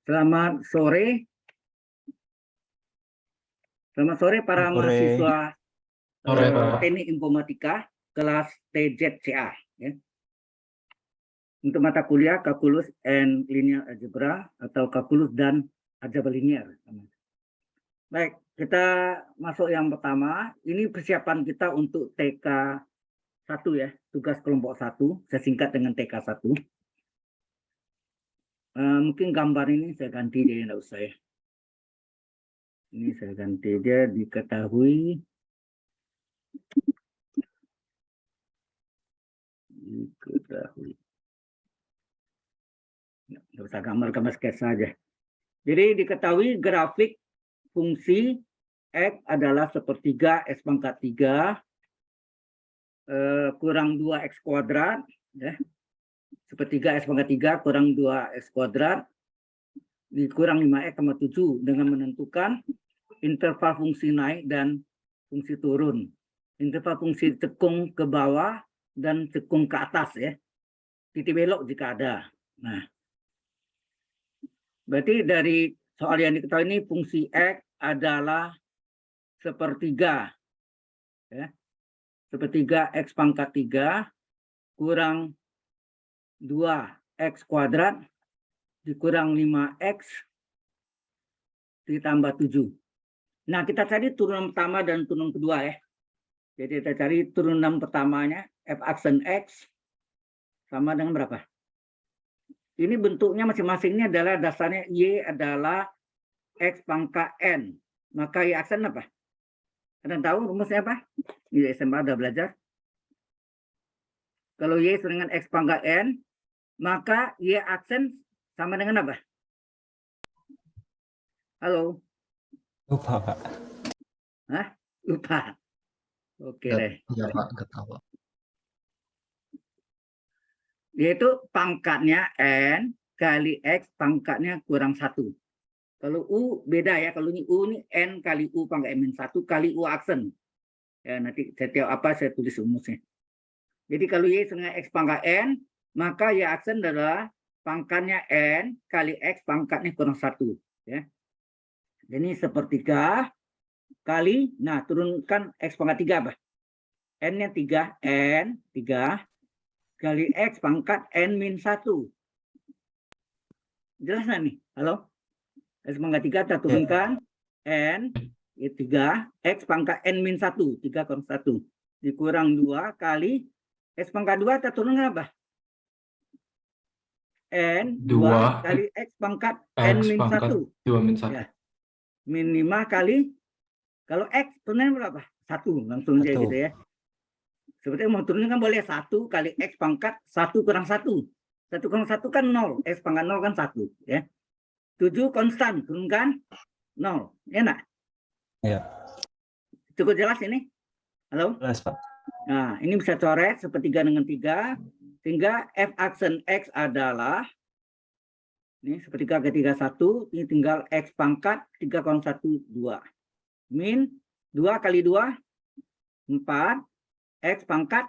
Selamat sore. Selamat sore para mahasiswa Teknik Informatika kelas TZCA. Ya. Untuk mata kuliah Calculus and Linear Algebra atau Calculus dan Algebra Linear. Baik, kita masuk yang pertama. Ini persiapan kita untuk TK 1 ya, tugas kelompok 1. Saya singkat dengan TK 1. Mungkin gambar ini saya ganti dia, enggak usah ya. Ini saya ganti dia, diketahui. Nggak usah gambar sketsa saja. Jadi diketahui grafik fungsi X adalah sepertiga X pangkat 3 kurang 2X kuadrat. Ya. Sepertiga X pangkat 3 kurang 2X kuadrat dikurang 5X sama 7 dengan menentukan interval fungsi naik dan fungsi turun. Interval fungsi cekung ke bawah dan cekung ke atas ya. Titik belok jika ada. Nah, berarti dari soal yang diketahui ini fungsi X adalah sepertiga. Ya. Sepertiga X pangkat 3 kurang 2X kuadrat dikurang 5X ditambah 7. Nah, kita cari turunan pertama dan turunan kedua ya. Jadi kita cari turunan pertamanya, F aksen X sama dengan berapa? Ini bentuknya masing-masingnya adalah dasarnya Y adalah X pangkat N. Maka Y aksen apa? Anda tahu rumusnya apa? Di SMA sudah belajar. Kalau Y dengan X pangkat N, maka Y aksen sama dengan apa? Halo? Lupa, Pak. Hah? Lupa. Oke deh. Iya, Pak. Nggak tahu. Yaitu pangkatnya N kali X pangkatnya kurang 1. Kalau U beda ya. Kalau ini U ini N kali U pangkat N-1 kali U aksen. Ya, nanti setiap apa saya tulis rumusnya. Jadi kalau Y dengan X pangkat N, maka Y aksen adalah pangkatnya N kali X pangkatnya kurang 1. Ya. Ini sepertiga kali, nah turunkan X pangkat 3 apa? N-nya 3, N 3 kali X pangkat N-1. Jelas nggak nih? Halo? X pangkat 3 kita turunkan N 3, X pangkat N-1, 3 kurang 1. Dikurang 2 kali X pangkat 2 kita turunkan apa? N 2 kali X pangkat N-1. 2-1. Ya. Min 5 kali, kalau X turunnya berapa? 1, langsung aja gitu ya. Seperti mau turunnya kan boleh 1 kali X pangkat 1 kurang 1. 1 kurang 1 kan 0. X pangkat 0 kan 1. Ya. 7 konstan, turunkan 0. Ya enggak? Iya. Cukup jelas ini? Halo? Jelas, Pak. Nah, ini bisa coret sepertiga dengan 3. Sehingga F aksen X adalah, ini sepertiga ke 3, 1. Ini tinggal X pangkat 3 kurang 1, 2. Min 2 kali 2, 4. X pangkat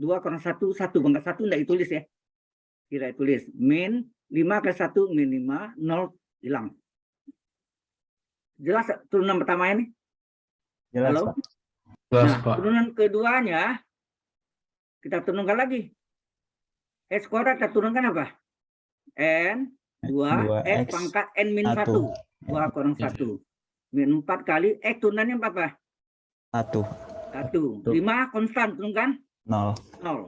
2 kurang 1, 1. Pangkat 1 tidak ditulis ya. Tidak ditulis. Min 5 ke 1, min 5, 0 hilang. Jelas turunan pertama ini? Jelas, Halo? Pak. Jelas, Nah, Pak. turunan keduanya, kita turunkan lagi. X kuadrat kita turunkan apa? N 2, X pangkat N-1. 2 kurang 1. Min 4 kali, X turunannya apa? 1. 1. 5 konstan, turunkan? 0. 0.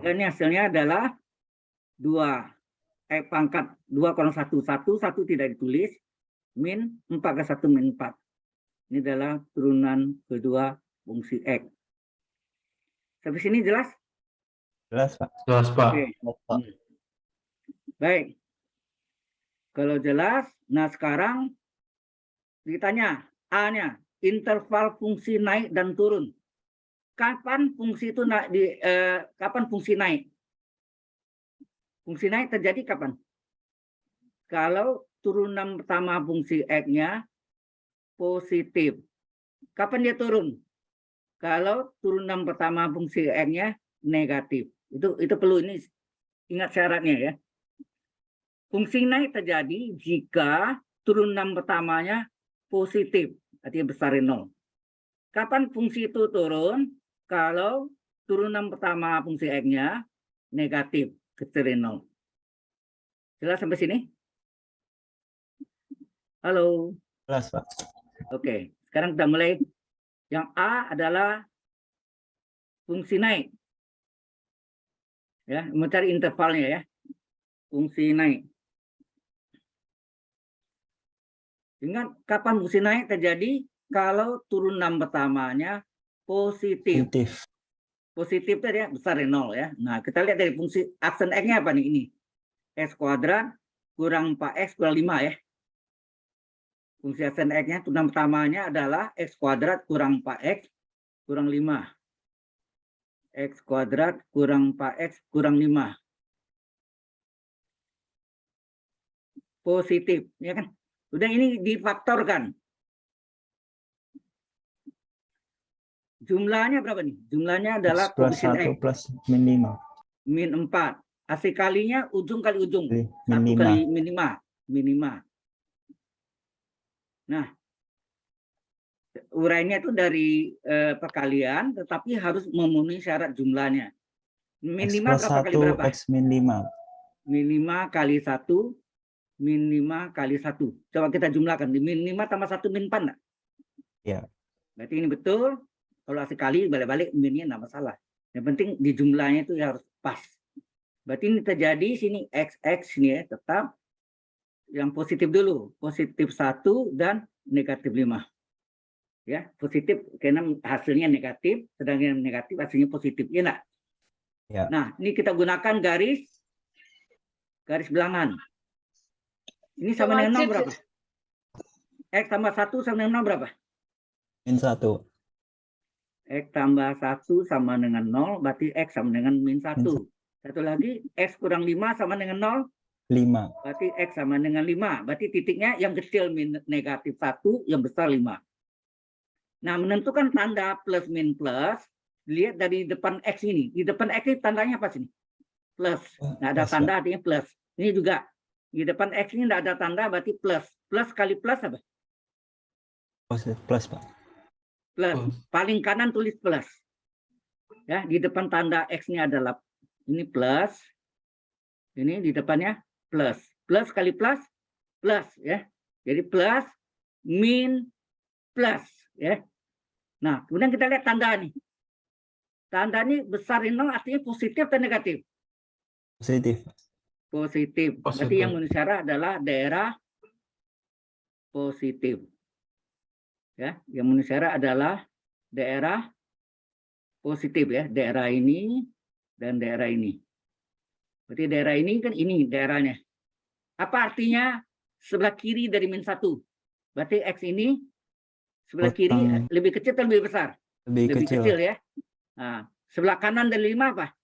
Ini hasilnya adalah 2. X pangkat 2 kurang 1, 1 tidak ditulis. Min 4 ke 1, min 4. Ini adalah turunan kedua fungsi X. Sampai sini jelas? Jelas, Pak. Jelas, Pak. Oke. Baik. Kalau jelas, nah sekarang ditanya A-nya, interval fungsi naik dan turun. Kapan fungsi itu naik kapan fungsi naik? Fungsi naik terjadi kapan? Kalau turunan pertama fungsi X-nya positif. Kapan dia turun? Kalau turunan pertama fungsi X-nya negatif. Itu perlu ini ingat syaratnya ya. Fungsi naik terjadi jika turunan pertamanya positif, artinya besar dari 0. Kapan fungsi itu turun? Kalau turunan pertama fungsi X-nya negatif, kecil dari 0. Jelas sampai sini? Halo? Jelas, Pak. Oke, sekarang kita mulai. Yang A adalah fungsi naik. Ya, mencari intervalnya ya. Fungsi naik. Ingat kapan fungsi naik terjadi? Kalau turunan pertamanya positif. Positif. Positif tadi ya, besar dari 0 ya. Nah, kita lihat dari fungsi aksen X-nya apa nih? Ini. X kuadrat kurang 4X kurang 5 ya. Fungsi aksen X-nya turunan pertamanya adalah X kuadrat kurang 4X kurang 5. X kuadrat kurang 4X kurang 5. Positif, ya kan? Udah ini difaktorkan. Jumlahnya berapa nih? Jumlahnya adalah X plus koefisien 1 X. plus min 5. Min 4. Hasil kalinya ujung kali ujung. Min 1 5. kali min 5. Min 5. Nah, urainya itu dari perkalian, tetapi harus memenuhi syarat jumlahnya. Min X 5 plus berapa kali 1 berapa? X min 5. Min 5 kali 1, min 5 kali 1. Coba kita jumlahkan. Min 5 tambah 1 min 4 enggak? Ya. Berarti ini betul. Kalau hasil kali balik-balik minnya enggak masalah. Yang penting di jumlahnya itu harus pas. Berarti ini terjadi sini XX ini ya, tetap yang positif dulu. Positif 1 dan negatif 5. Ya, positif karena hasilnya negatif, sedangkan negatif hasilnya positif. Ya enggak? Ya. Nah, ini kita gunakan garis bilangan. Ini sama dengan 0 berapa? X tambah 1 sama dengan 0 berapa? Min 1. X tambah 1 sama dengan 0, berarti X sama dengan min 1. Satu lagi, X kurang 5 sama dengan 0. 5. Berarti X sama dengan 5. Berarti titiknya yang kecil min negatif 1, yang besar 5. Nah, menentukan tanda plus min plus, lihat dari depan X ini. Di depan X ini tandanya apa sini? Plus. Nggak ada Plus, tanda Pak. artinya plus. Ini juga. Di depan X ini nggak ada tanda berarti plus. Plus kali plus apa? Positif plus, Pak. Plus. Paling kanan tulis plus. Ya, di depan tanda X-nya adalah ini plus. Ini di depannya plus. Plus kali plus, plus ya. Jadi plus, min, plus ya. Nah, kemudian kita lihat tanda nih. Tanda ini besar ini artinya positif atau negatif? Positif. Positif. Berarti yang memenuhi syarat adalah daerah positif. Ya, yang memenuhi syarat adalah daerah positif ya, daerah ini dan daerah ini. Berarti daerah ini kan ini daerahnya. Apa artinya sebelah kiri dari min 1? Berarti X ini sebelah kiri lebih kecil atau lebih besar? Lebih kecil ya. Nah, sebelah kanan dari 5 apa?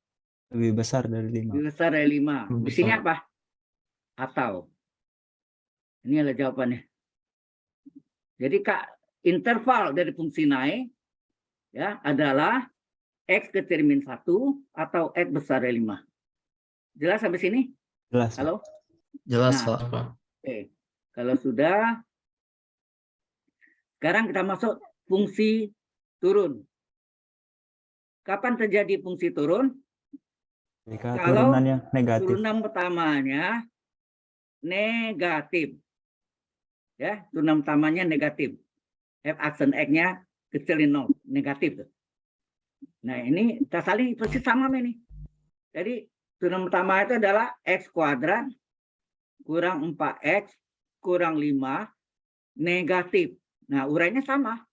Lebih besar dari 5. Lebih besar dari 5. Di sini apa? Atau. Ini adalah jawabannya. Jadi Kak, interval dari fungsi naik ya adalah X kecil min 1 atau X besar dari 5. Jelas sampai sini? Jelas. Halo? Jelas, Nah, Pak. Oke. Kalau sudah, sekarang kita masuk fungsi turun. Kapan terjadi fungsi turun? Jika Kalau turunannya negatif. turunan pertamanya negatif. Ya, turunan pertamanya negatif. F aksen X-nya kecil 0, negatif. Nah, ini kita saling persis sama ini. Jadi, turunan pertama itu adalah X kuadrat kurang 4X kurang 5 negatif. Nah, urainya sama.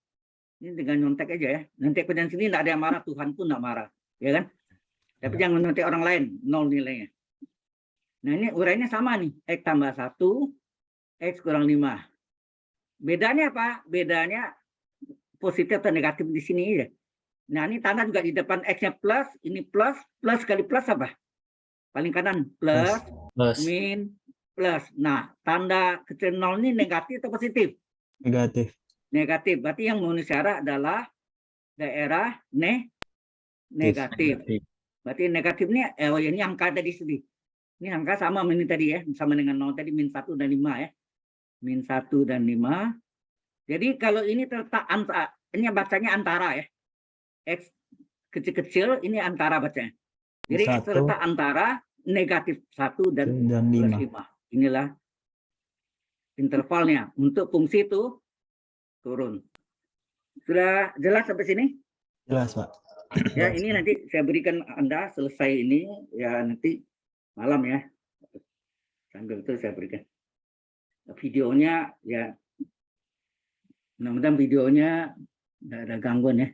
Ini dengan nyontek aja ya. Nanti pada sini tidak ada yang marah, Tuhan pun tidak marah. Ya kan? Tapi jangan nyontek orang lain, 0 nilainya. Nah, ini urainya sama nih. X tambah 1, X kurang 5. Bedanya apa? Bedanya positif atau negatif di sini ya. Nah, ini tanda juga di depan X-nya plus, ini plus, plus kali plus apa? Paling kanan plus, min, plus. Nah, tanda kecil 0 ini negatif atau positif? Negatif. Negatif. Berarti yang memenuhi syarat adalah daerah negatif. Berarti negatifnya ini angka tadi sini. Ini angka sama ini tadi ya, sama dengan 0 tadi min 1 dan 5 ya. Min 1 dan 5. Jadi kalau ini terletak antara, ini bacanya antara ya. X kecil-kecil ini antara bacanya. Jadi X 1 terletak antara negatif 1 dan plus 5. 5. Inilah intervalnya. Untuk fungsi itu turun. Sudah jelas sampai sini? Jelas, Pak. Ya, ini nanti saya berikan Anda selesai ini ya nanti malam ya. Sambil itu saya berikan videonya ya. Mudah-mudahan videonya tidak ada gangguan ya.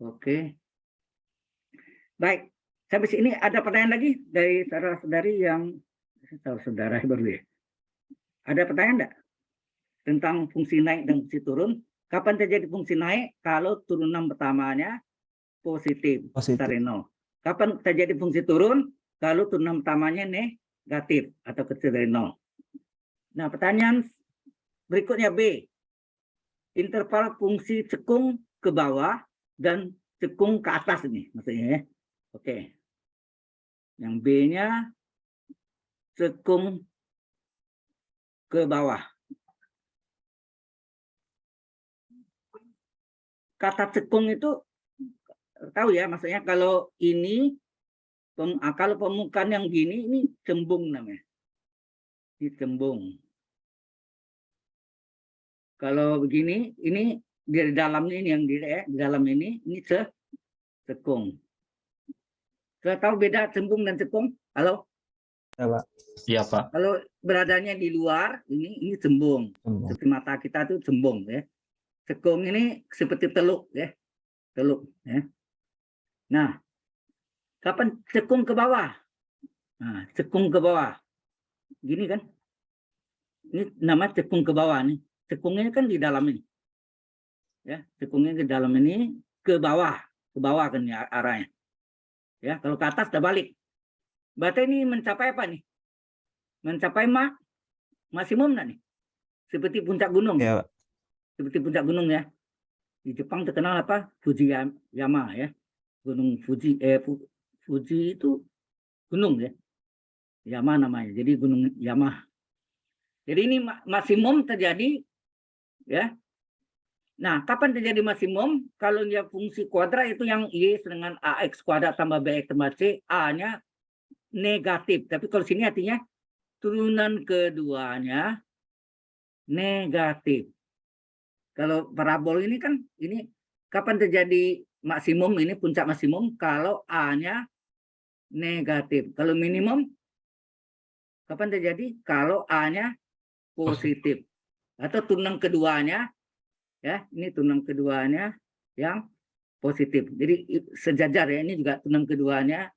Oke. Baik. Sampai sini ada pertanyaan lagi dari saudara-saudari yang saudara baru ya. Ada pertanyaan enggak tentang fungsi naik dan fungsi turun? Kapan terjadi fungsi naik? Kalau turunan pertamanya positif. Dari 0. Kapan terjadi fungsi turun? Kalau turunan pertamanya negatif atau kecil dari 0. Nah, pertanyaan berikutnya B. Interval fungsi cekung ke bawah dan cekung ke atas ini maksudnya ya. Oke. Yang B-nya cekung ke bawah. Kata cekung itu tahu ya, maksudnya kalau ini kalau permukaan yang gini ini cembung namanya. Ini cembung. Kalau begini ini di dalamnya ini yang di dalam ini cekung. Sudah tahu beda cembung dan cekung? Halo? Ya, Pak. Iya, Pak. Kalau beradanya di luar ini cembung. Seperti mata kita itu cembung ya. Cekung ini seperti teluk ya. Teluk ya. Nah, kapan cekung ke bawah? Nah, cekung ke bawah. Gini kan? Ini nama cekung ke bawah nih. Cekungnya kan di dalam ini. Ya, cekungnya di dalam ini ke bawah kan ya arahnya. Ya, kalau ke atas udah balik. Berarti ini mencapai apa nih? Mencapai maksimum enggak nih? Seperti puncak gunung. Ya, Pak. Seperti puncak gunung ya. Di Jepang terkenal apa? Fujiyama ya. Gunung Fuji Fuji itu gunung ya. Yama namanya. Jadi gunung Yama. Jadi ini maksimum terjadi ya. Nah, kapan terjadi maksimum? Kalau dia fungsi kuadrat itu yang Y dengan AX kuadrat tambah BX tambah C, A-nya negatif. Tapi kalau sini artinya turunan keduanya negatif. Kalau parabol ini kan ini kapan terjadi maksimum ini puncak maksimum kalau A-nya negatif. Kalau minimum kapan terjadi kalau A-nya positif. Atau turunan keduanya ya, ini turunan keduanya yang positif. Jadi sejajar ya, ini juga turunan keduanya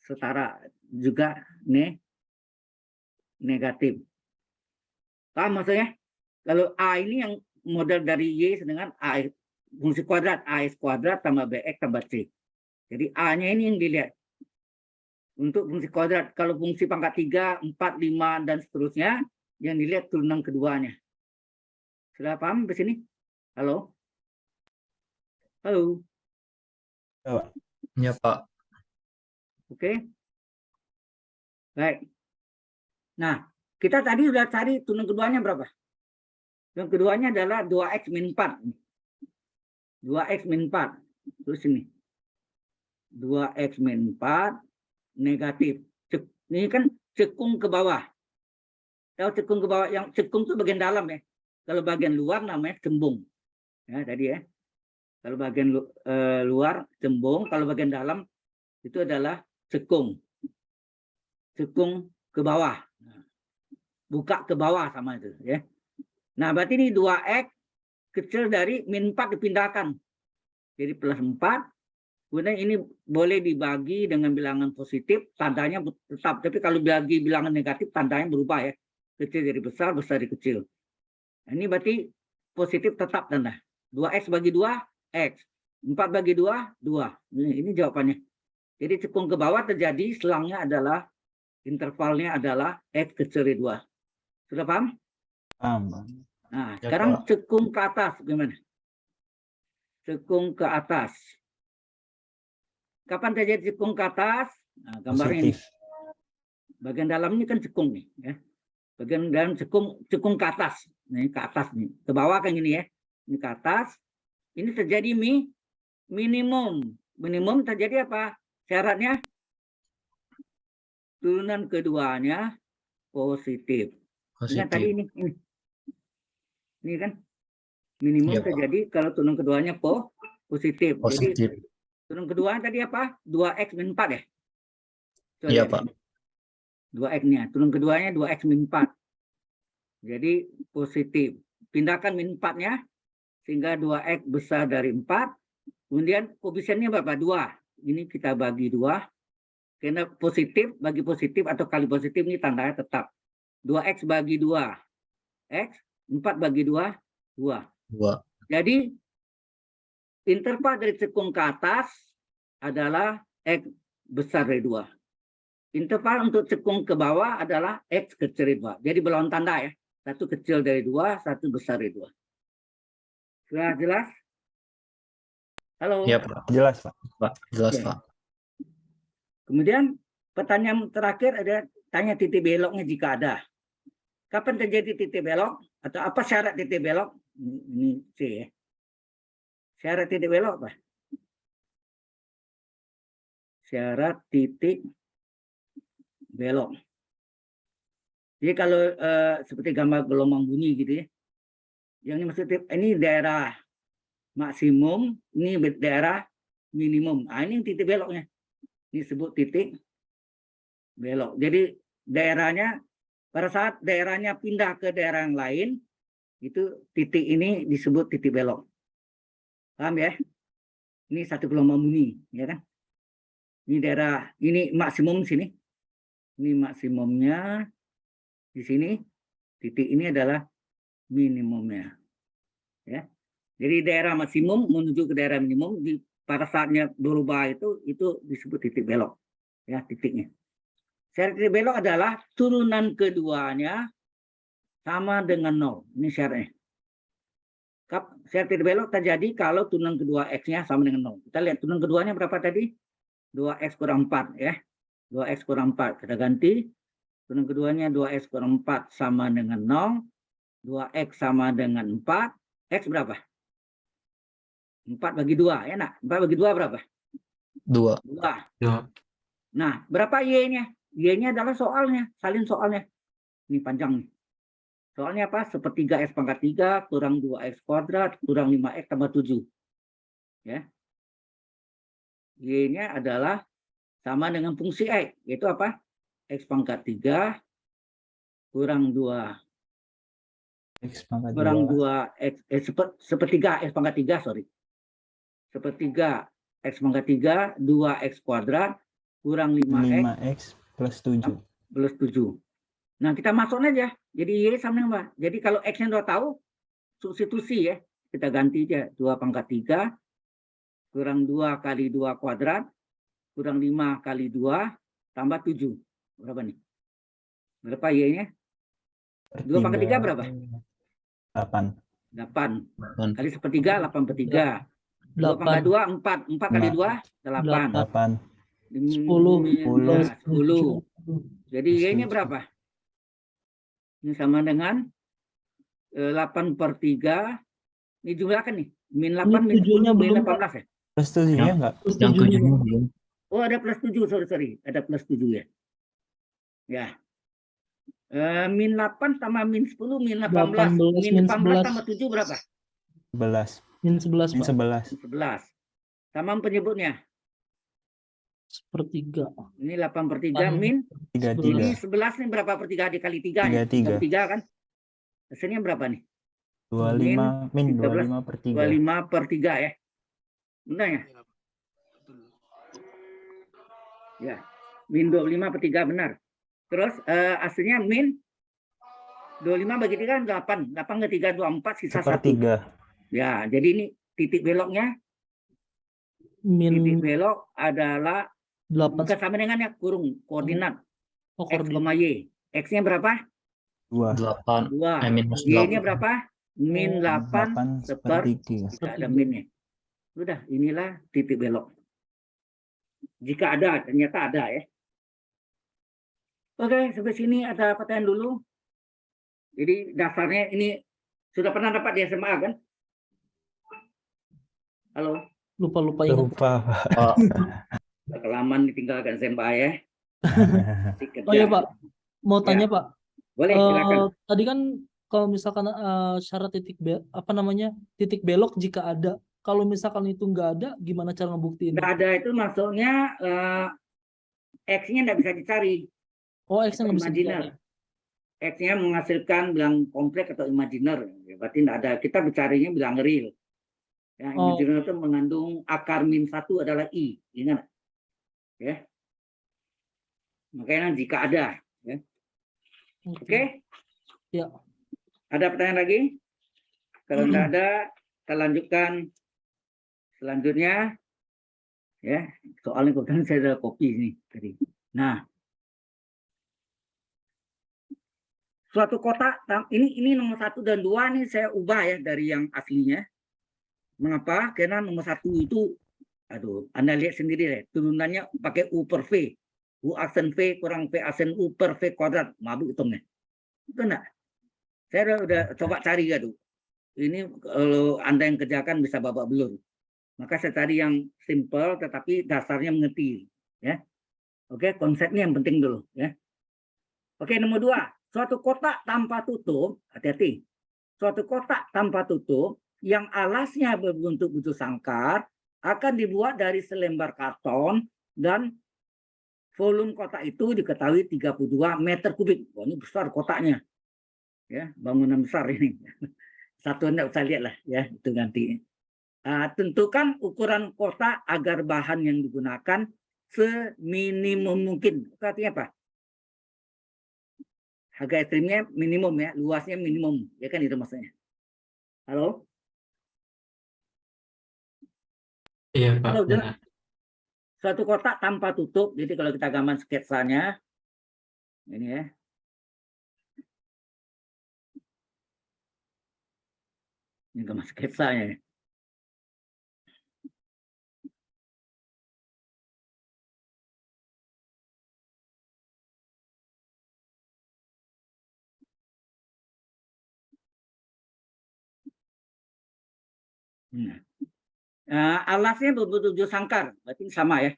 setara juga negatif. Paham maksudnya? Kalau A ini yang model dari Y dengan A fungsi kuadrat AX kuadrat tambah BX tambah C. Jadi A-nya ini yang dilihat. Untuk fungsi kuadrat, kalau fungsi pangkat 3, 4, 5 dan seterusnya yang dilihat turunan keduanya. Sudah paham di sini? Halo? Halo? Ya, Pak. Iya, Pak. Oke. Baik. Nah, kita tadi sudah cari turunan keduanya berapa? Yang keduanya adalah 2x min 4. 2x min 4. Terus ini. 2x min 4 negatif. Ini kan cekung ke bawah. Tahu cekung ke bawah, yang cekung itu bagian dalam ya. Kalau bagian luar namanya cembung. Ya, tadi ya. Kalau bagian luar cembung, kalau bagian dalam itu adalah cekung. Cekung ke bawah. Buka ke bawah sama itu ya. Nah, berarti ini 2x kecil dari min 4 dipindahkan. Jadi plus 4. Kemudian ini boleh dibagi dengan bilangan positif, tandanya tetap. Tapi kalau dibagi bilangan negatif, tandanya berubah ya. Kecil jadi besar, besar jadi kecil. Nah, ini berarti positif tetap tanda. 2x bagi 2, x. 4 bagi 2, 2. Ini jawabannya. Jadi cekung ke bawah terjadi, selangnya adalah, intervalnya adalah x kecil dari 2. Sudah paham? Paham, Pak. Nah, Ya, sekarang Pak. cekung ke atas gimana? Cekung ke atas. Kapan terjadi cekung ke atas? Nah, gambarnya ini. Positif. Bagian dalam ini kan cekung nih, ya. Bagian dalam cekung ke atas, nih ke atas nih, ke bawah kan gini ya, ini ke atas. Ini terjadi minimum. Minimum terjadi apa? Syaratnya turunan keduanya positif. Ingat tadi Positif. ini kan minimum Iya, Pak. terjadi kalau turunan keduanya positif. Jadi Positif. turunan kedua tadi apa? 2x min 4 ya? Coba Iya, lihat Pak. di sini. 2x-nya. Turunan keduanya 2x min 4. Jadi positif. Pindahkan min 4-nya sehingga 2x besar dari 4. Kemudian koefisiennya berapa? 2. Ini kita bagi 2. Karena positif bagi positif atau kali positif ini tandanya tetap. 2x bagi 2. X. 4 bagi 2. 2. 2. Jadi interval dari cekung ke atas adalah X besar dari 2. Interval untuk cekung ke bawah adalah X kecil dari 2. Jadi berlawan tanda ya. Satu kecil dari 2, satu besar dari 2. Sudah jelas? Halo? Iya, Pak. Jelas, Pak. Pak, jelas, Oke. Pak. Kemudian pertanyaan terakhir ada tanya titik beloknya jika ada. Kapan terjadi titik belok? Atau apa syarat titik belok? Ini C ya. Syarat titik belok apa? Syarat titik belok. Jadi kalau seperti gambar gelombang bunyi gitu ya. Yang ini maksudnya ini daerah maksimum, ini daerah minimum. Nah, ini titik beloknya. Ini disebut titik belok. Jadi daerahnya pada saat daerahnya pindah ke daerah yang lain, itu titik ini disebut titik belok. Paham ya? Ini satu gelombang bunyi, ya kan? Ini daerah, ini maksimum sini. Ini maksimumnya di sini. Titik ini adalah minimumnya. Ya. Jadi daerah maksimum menuju ke daerah minimum di pada saatnya berubah itu disebut titik belok. Ya, titiknya. Syarat titik belok adalah turunan keduanya sama dengan 0. Ini syaratnya. Syarat titik belok terjadi kalau turunan kedua X-nya sama dengan 0. Kita lihat turunan keduanya berapa tadi? 2X kurang 4 ya. 2X kurang 4. Kita ganti. Turunan keduanya 2X kurang 4 sama dengan 0. 2X sama dengan 4. X berapa? 4 bagi 2. Ya, nak? 4 bagi 2 berapa? 2. 2. Ya. Nah, berapa Y-nya? Y-nya adalah soalnya. Salin soalnya. Ini panjang nih. Soalnya apa? Sepertiga X pangkat 3 kurang 2X kuadrat kurang 5X tambah 7. Ya. Y-nya adalah sama dengan fungsi X. Yaitu apa? X pangkat 3 kurang 2. X pangkat Kurang 2. 2X. Sepertiga X pangkat 3, sorry. Sepertiga X pangkat 3, 2X kuadrat kurang 5X 5X plus 7. plus 7. Nah, kita masuk aja. Jadi Y sama dengan apa? Jadi kalau X-nya udah tahu, substitusi ya. Kita ganti aja. 2 pangkat 3 kurang 2 kali 2 kuadrat kurang 5 kali 2 tambah 7. Berapa nih? Berapa Y-nya? 2 pangkat 3 berapa? 8. 8. Kali sepertiga, 8/3. 2 pangkat 2, 4. 4 kali 2, 8. 8. 10. 10. Jadi Y-nya berapa? Ini sama dengan 8/3. Ini jumlahkan nih. Min 8, min 10, min 18 ya? Plus 7-nya enggak? Yang 7-nya belum. Oh, ada plus 7, sorry. Ada plus 7 ya. Ya. Min 8 tambah min 10, min 18. Min 18 tambah 7 berapa? 11. Min 11, Min Pak. 11. 11. Sama penyebutnya. Sepertiga. Ini 8/3 min. 33. Ini 11 nih berapa per 3 dikali 3 nya? 33. 3 kan? Hasilnya berapa nih? 25 min 13, 25/3. 25/3 ya. Benar ya? Ya. Min 25/3 benar. Terus hasilnya min 25 bagi 3 kan 8. 8 ke 3, 24, sisa 1. Sepertiga. Ya, jadi ini titik beloknya. Min Titik belok adalah 8. bukan sama dengan ya, kurung koordinat Oh, X, koordinat. Y. X-nya berapa? 2. 8. 2. Minus Y-nya 8. berapa? Min 8 8/3. tidak ada minnya. Sudah, inilah titik belok. Jika ada, ternyata ada ya. Oke, sampai sini ada pertanyaan dulu. Jadi dasarnya ini sudah pernah dapat di SMA kan? Halo, Lupa ingat. Lupa, Pak. Oh, udah kelamaan ditinggalkan SMA ya. Masih Oh iya kerja. Pak, mau tanya Pak. Boleh, silakan. Tadi kan kalau misalkan syarat titik belok jika ada. Kalau misalkan itu nggak ada, gimana cara ngebuktiin? Nggak ada itu maksudnya X-nya nggak bisa dicari. Oh, X-nya nggak bisa Imajiner. dicari. X-nya menghasilkan bilang kompleks atau imajiner. Ya, berarti nggak ada. Kita bicaranya bilang real. Ya, Oh. imajiner itu mengandung akar min 1 adalah I. Ingat? Ya. Makanya jika ada. Ya. Oke? Ya. Ada pertanyaan lagi? Kalau tidak ada, kita lanjutkan selanjutnya. Ya, soalnya kebetulan saya ada kopi ini tadi. Nah, suatu kotak ini nomor 1 dan 2 ini saya ubah ya dari yang aslinya. Mengapa? Karena nomor 1 itu, Anda lihat sendiri deh, turunannya pakai U per V. U aksen V kurang V aksen U per V kuadrat. Mabuk hitungnya. Itu enggak? Saya udah coba cari ya tuh. Ini kalau Anda yang kerjakan bisa babak belur. Maka saya cari yang simple tetapi dasarnya mengerti. Ya. Oke, konsepnya yang penting dulu. Ya. Oke, nomor 2. Suatu kotak tanpa tutup, hati-hati. Suatu kotak tanpa tutup yang alasnya berbentuk butir sangkar akan dibuat dari selembar karton dan volume kotak itu diketahui 32 meter kubik. Wah, ini besar kotaknya. Ya, bangunan besar ini. Satuan enggak usah lihat lah ya, itu nanti. Tentukan ukuran kotak agar bahan yang digunakan seminimum mungkin. Artinya apa? Harga ekstrimnya minimum ya, luasnya minimum. Ya kan itu maksudnya. Halo? iya Pak. Halo, Benar. suatu kotak tanpa tutup. Jadi kalau kita gambar sketsanya, ini ya. Ini gambar sketsanya ya. Alasnya berbentuk sangkar, berarti sama ya.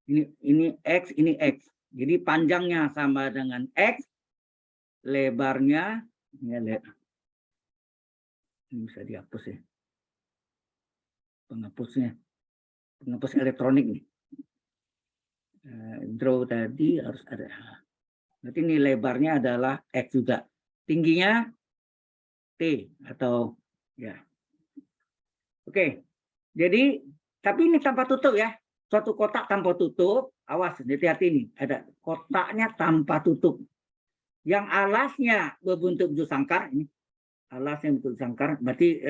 Ini X, ini X. Jadi panjangnya sama dengan X, lebarnya ini bisa dihapus ya. Penghapus elektronik nih. Draw tadi harus ada. Berarti ini lebarnya adalah X juga. Tingginya T atau ya. Oke. Jadi tapi ini tanpa tutup ya. Suatu kotak tanpa tutup, awas hati-hati ini. Ada kotaknya tanpa tutup. Yang alasnya berbentuk butir sangkar ini. Alasnya berbentuk sangkar berarti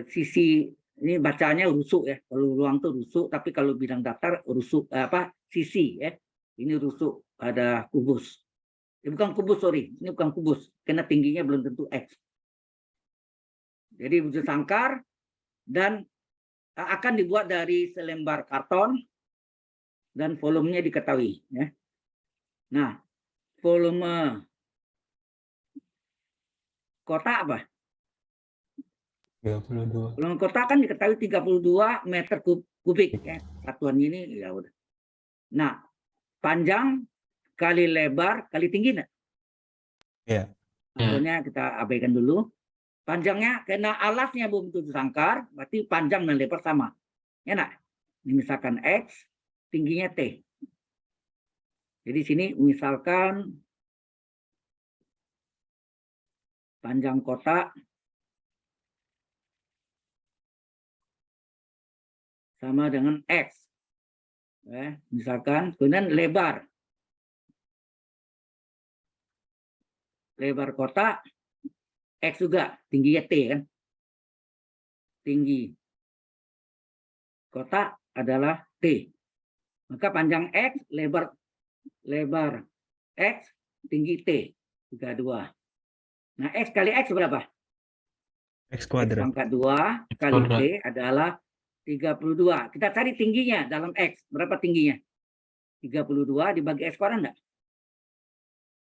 sisi ini bacanya rusuk ya. Kalau ruang tuh rusuk, tapi kalau bidang datar rusuk sisi ya. Ini rusuk, ada kubus. Bukan kubus, sorry. Ini bukan kubus. Karena tingginya belum tentu X. Jadi butir sangkar dan akan dibuat dari selembar karton dan volumenya diketahui. Ya. Nah, volume kotak apa? 32. Volume kotak kan diketahui 32 meter kubik. Ya. Satuan ini ya udah. Nah, panjang kali lebar kali tinggi enggak? Iya. Maksudnya kita abaikan dulu. Panjangnya karena alasnya berbentuk sangkar, berarti panjang dan lebar sama. Ya enggak? Ini misalkan X, tingginya T. Jadi sini misalkan panjang kotak sama dengan X. Ya, misalkan kemudian lebar kotak X juga, tingginya T kan. Tinggi kotak adalah T. Maka panjang X, lebar X, tinggi T. 32. Nah, X kali X berapa? X kuadrat. Pangkat 2 kali T adalah 32. Kita cari tingginya dalam X. Berapa tingginya? 32 dibagi X kuadrat enggak?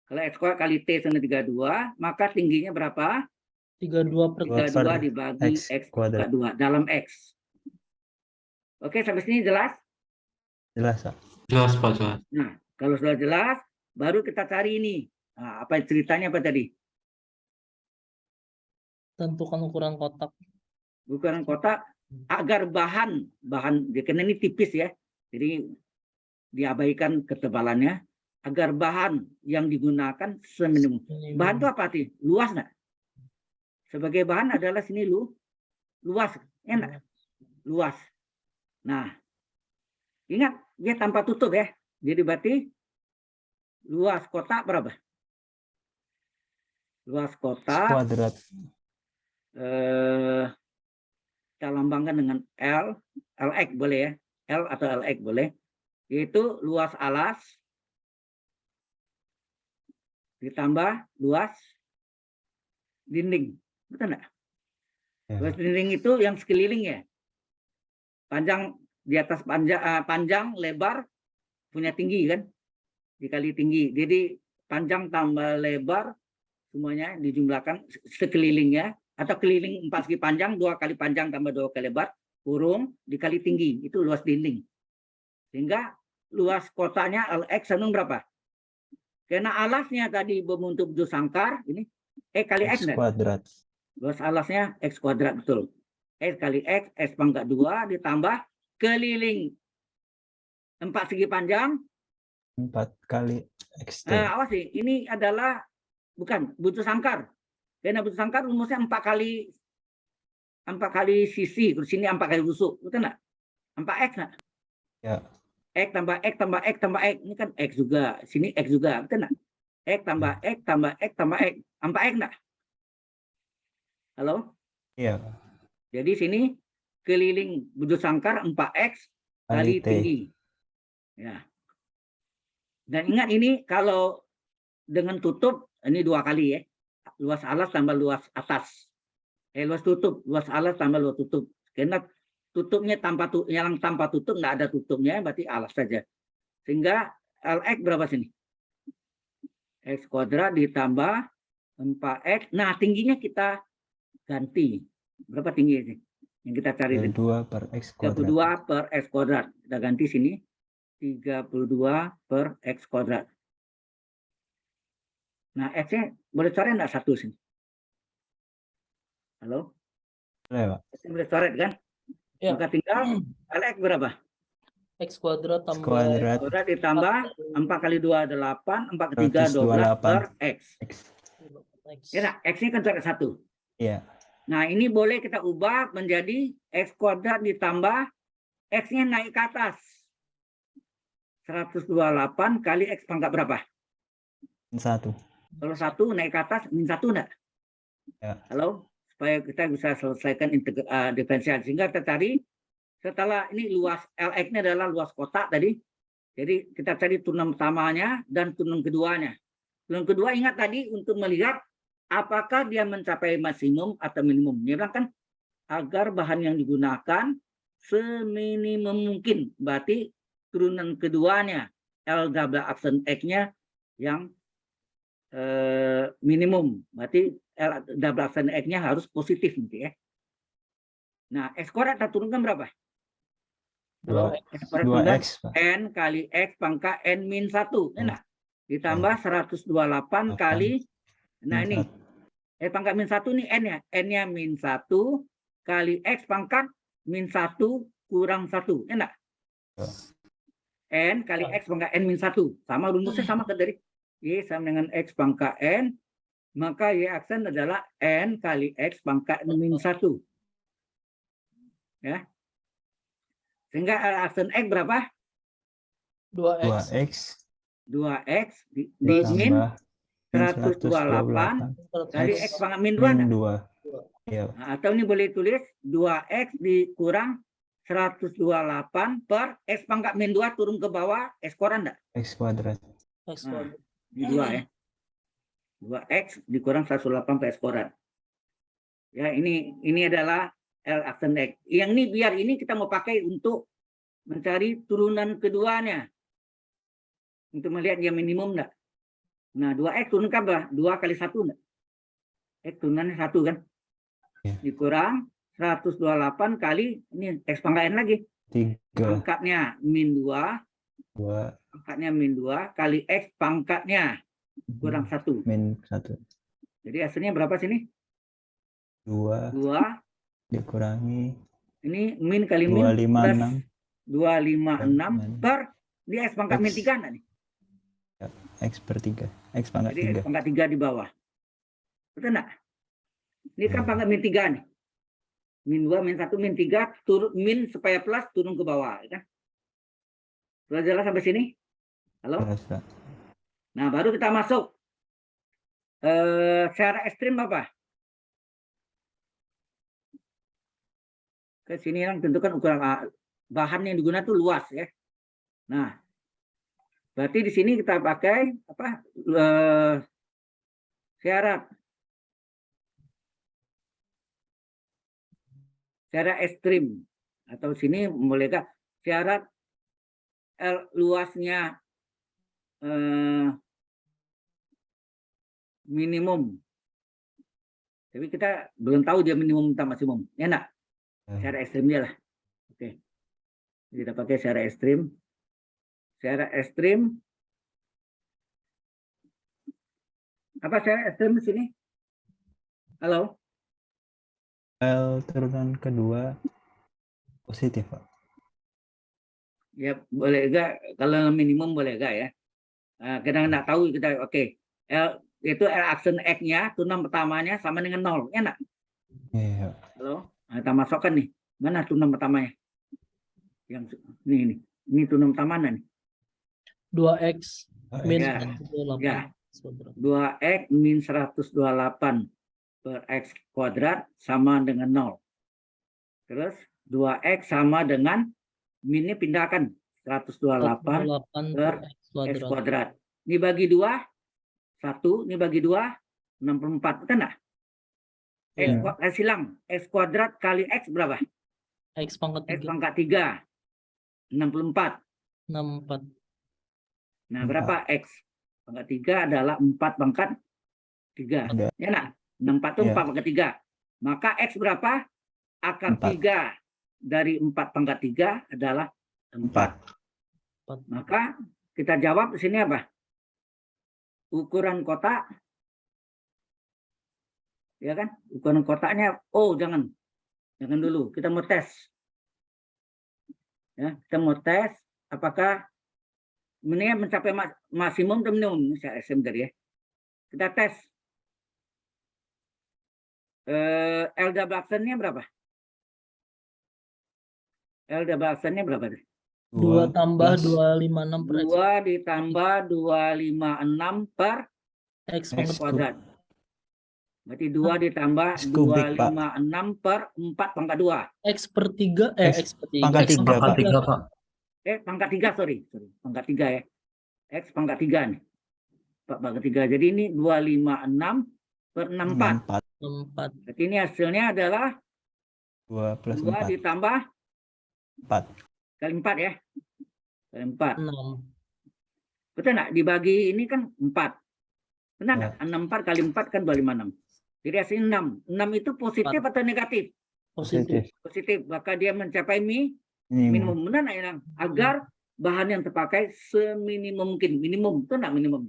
Kalau X kuadrat kali T sama 32, maka tingginya berapa? 32 per 2 32 per dibagi X X kuadrat. pangkat 2 dalam X. Oke, sampai sini jelas? Jelas, Pak. Jelas, Pak, jelas. Nah, kalau sudah jelas, baru kita cari ini. Nah, apa ceritanya apa tadi? tentukan ukuran kotak. Ukuran kotak agar bahan karena ini tipis ya, jadi diabaikan ketebalannya, agar bahan yang digunakan seminimum. Bahan itu apa sih? Luas nggak? Sebagai bahan adalah sini luas, enak, luas. Nah, ingat dia tanpa tutup ya. Jadi berarti luas kotak berapa? Luas X kotak kuadrat. kita lambangkan dengan Lx boleh ya, L atau Lx boleh, yaitu luas alas ditambah luas dinding, betul nggak? Ya. Luas dinding itu yang sekeliling ya, panjang di atas panjang lebar punya tinggi kan, dikali tinggi, jadi panjang tambah lebar semuanya dijumlahkan sekelilingnya, atau keliling 4 segi panjang 2 kali panjang tambah 2 kali lebar kurung dikali tinggi, itu luas dinding. Sehingga luas kotaknya Lx sama berapa? Karena alasnya tadi berbentuk bujur sangkar, ini kali X X kuadrat. luas alasnya X kuadrat, betul. X kali X, X pangkat 2 ditambah keliling 4 segi panjang. 4 kali XT. Awas sih, ini adalah bukan bujur sangkar. Karena bujur sangkar rumusnya 4 kali sisi, terus sini 4 kali busuk, betul nggak? 4x nggak? Ya. X tambah X tambah X tambah X, ini kan X juga, sini X juga, betul nggak? X tambah X tambah X tambah X, 4x nggak? Halo? Iya. Jadi sini keliling bujur sangkar 4x kali Kali T. tinggi. Ya. Dan ingat ini kalau dengan tutup, ini 2 kali ya. Luas alas tambah luas atas. Luas tutup, luas alas tambah luas tutup. Karena tutupnya yang tanpa tutup nggak ada tutupnya, berarti alas saja. Sehingga Lx berapa sini? X kuadrat ditambah 4x. Nah, tingginya kita ganti. Berapa tinggi ini? Yang kita cari ini? 32 per X kuadrat. 32 per X kuadrat. Kita ganti sini. 32 per X kuadrat. Nah, X-nya boleh coret nggak satu sini? Halo? Boleh, Pak. X-nya boleh coret kan? Ya. Maka tinggal Lx berapa? X kuadrat X tambah kuadrat. Kuadrat ditambah 4 kali 2 8, 4 kali 3 12 128 per X. X. X. Ya, nah, X-nya kan coret satu. Iya. Nah, ini boleh kita ubah menjadi X kuadrat ditambah X-nya naik ke atas. 128 kali X pangkat berapa? 1. Kalau 1 naik ke atas, min 1 enggak? Ya. Halo? Supaya kita bisa selesaikan diferensial. Sehingga kita cari, setelah ini luas Lx-nya adalah luas kotak tadi. Jadi kita cari turunan pertamanya dan turunan keduanya. Turunan kedua ingat tadi untuk melihat apakah dia mencapai maksimum atau minimum. Dia bilang kan agar bahan yang digunakan seminimum mungkin. Berarti turunan keduanya L double aksen X-nya yang minimum. Berarti L double aksen X-nya harus positif nanti ya. Nah, X kuadrat kita turunkan berapa? Kalau X kuadrat turunkan 2X, Pak. N kali X pangkat N min 1. Nah, ditambah 128 kali, nah ini X pangkat min 1 ini N ya. N-nya min 1 kali X pangkat min 1 kurang 1. Enak? N kali X pangkat N min 1. Sama rumusnya sama kan dari Y sama dengan X pangkat N. Maka Y aksen adalah N kali X pangkat N min 1. Ya. Sehingga aksen X berapa? 2X. 2X di Plus min Min 128 kali X pangkat min 2. Min Nah? 2. Iya. Nah, atau ini boleh tulis 2X dikurang 128 per X pangkat min 2 turun ke bawah X kuadrat enggak? X kuadrat. X Nah, kuadrat. di 2 ya. 2X dikurang 108 per X kuadrat. Ya, ini adalah L aksen X. Yang ini biar ini kita mau pakai untuk mencari turunan keduanya. Untuk melihat dia minimum enggak. Nah, 2X turun ke berapa? 2 kali 1 enggak? X turunannya 1 kan? Iya. Dikurang 128 kali ini X pangkat N lagi. 3, Pangkatnya min 2, 2, pangkatnya min 2 kali X pangkatnya kurang 1. min 1. Jadi hasilnya berapa sini? 2 2. dikurangi Ini min kali min plus 256 256 per di X pangkat min X. 3 enggak nih? X per 3. X pangkat Jadi X 3. pangkat 3 di bawah. Betul enggak? Ini kan Ya. pangkat min 3 nih. Min 2, min 1, min 3, turun min supaya plus turun ke bawah. Ya kan? Sudah jelas sampai sini? Halo? Jelas, Pak. Nah, baru kita masuk. Secara ekstrim apa? Ke sini yang tentukan ukuran bahan yang digunakan itu luas ya. Nah, berarti di sini kita pakai apa? Syarat. Secara ekstrim atau sini bolehkah syarat luasnya minimum. Tapi kita belum tahu dia minimum atau maksimum. Ya enggak? Secara ekstrimnya lah. Oke. Kita pakai secara ekstrim. Secara ekstrim. Apa secara ekstrim di sini? Halo? L turunan kedua positif, Pak. Ya boleh enggak? Kalau minimum boleh enggak ya? Kita nggak tahu kita oke. Itu L aksen X-nya turunan pertamanya sama dengan 0. Ya enggak? Iya. Halo? Nah, kita masukkan nih. Mana turunan pertamanya? Yang ini. Ini turunan pertama mana nih? 2x min Ya, 128 ya. kuadrat. 2X min 128 per X kuadrat sama dengan 0. Terus 2X sama dengan minnya pindahkan 128 per X kuadrat. Ini bagi 2, 1. Ini bagi 2, 64. Betul nggak? Iya. Silang. X kuadrat kali X berapa? X pangkat X 3 pangkat 3. 64. 64. Nah, berapa X? Pangkat 3 adalah 4 pangkat 3. Ada. Ya nak? 64 itu Ya. 4 pangkat 3. Maka X berapa? Akar 4. 3 dari 4 pangkat 3 adalah 4. Maka kita jawab di sini apa? Ukuran kotak. Ya kan? Ukuran kotaknya, jangan dulu. Kita mau tes. Ya, kita mau tes apakah ini mencapai maksimum atau minimum. Saya SM tadi ya. Kita tes. L double aksennya berapa? L double aksennya berapa? 2 tambah 256 per X. 2 ditambah 256 per X X pangkat kuadrat. Berarti 2 ditambah X kubik, Pak. 256 per 4 pangkat 2. X per 3 X per 3. pangkat X 3, Pangkat Pak. 3, Pak. Pangkat 3, sorry. Pangkat 3 ya. X pangkat 3 nih. Pangkat 3. Jadi ini 256 per 64. 4. Berarti ini hasilnya adalah 2 plus 2 4. ditambah 4. kali 4 ya. Kali 4. 6. Betul nggak? Dibagi ini kan 4. Benar nggak? Ya. 64 kali 4 kan 256. Jadi hasilnya 6. 6 itu positif atau negatif? Positif. Positif. Maka dia mencapai Minimum. minimum. Benar nggak ya? Agar bahan yang terpakai seminimum mungkin. Minimum. Betul nggak minimum?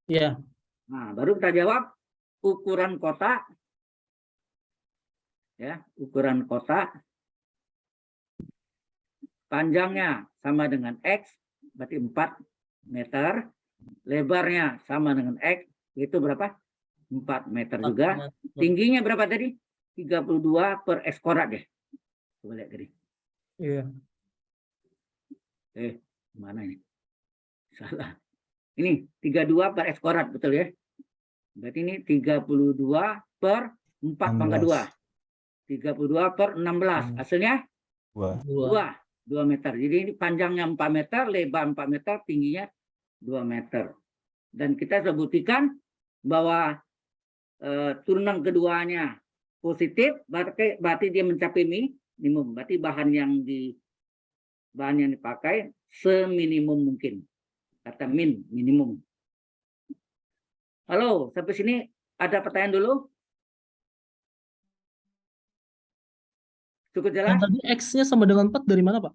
Iya. Nah, baru kita jawab ukuran kotak. Ya, ukuran kotak. Panjangnya sama dengan X, berarti 4 meter. Lebarnya sama dengan X, itu berapa? 4 meter juga. Tingginya berapa tadi? 32 per X kuadrat ya. Coba lihat tadi. Iya. Mana ini? Salah. Ini 32 per X kuadrat, betul ya? Berarti ini 32 per 4 pangkat 2. 32 per 16. Hasilnya? 2 meter. Jadi ini panjangnya 4 meter, lebar 4 meter, tingginya 2 meter. Dan kita sudah buktikan bahwa turunan keduanya positif, berarti dia mencapai minimum. Berarti bahan yang dipakai seminimum mungkin. Kata minimum. Halo, sampai sini ada pertanyaan dulu? Cukup Yang jelas? tadi X-nya sama dengan 4 dari mana, Pak?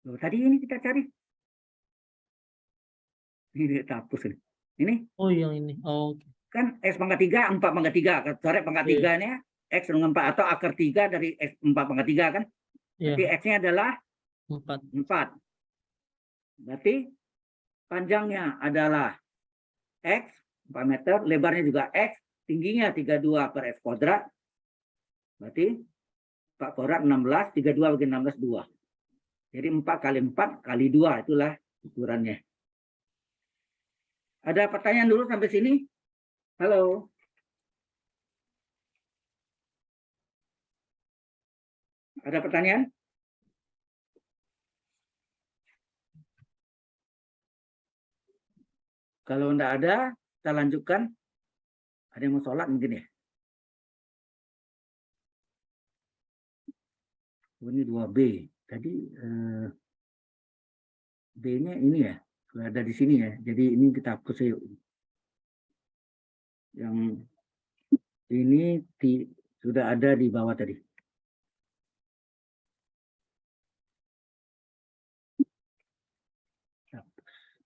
Loh, tadi ini kita cari. Ini kita hapus ini. Ini Oh, yang ini. Oh, oke. kan X pangkat 3, 4 pangkat 3. Coret pangkat Iya. 3-nya X dengan 4 atau akar 3 dari X 4 pangkat 3 kan? Berarti Iya, X-nya adalah 4. 4. Berarti panjangnya adalah X 4 meter, lebarnya juga X, tingginya 32 per X kuadrat. Berarti 4 kuadrat 16, 32 bagi 16 2. Jadi 4 kali 4 kali 2 itulah ukurannya. Ada pertanyaan dulu sampai sini? Halo. Ada pertanyaan? Kalau enggak ada, kita lanjutkan. Ada yang mau sholat mungkin ya? Ini 2B. Tadi B-nya ini ya, sudah ada di sini ya. Jadi ini kita hapus yuk. Yang ini sudah ada di bawah tadi.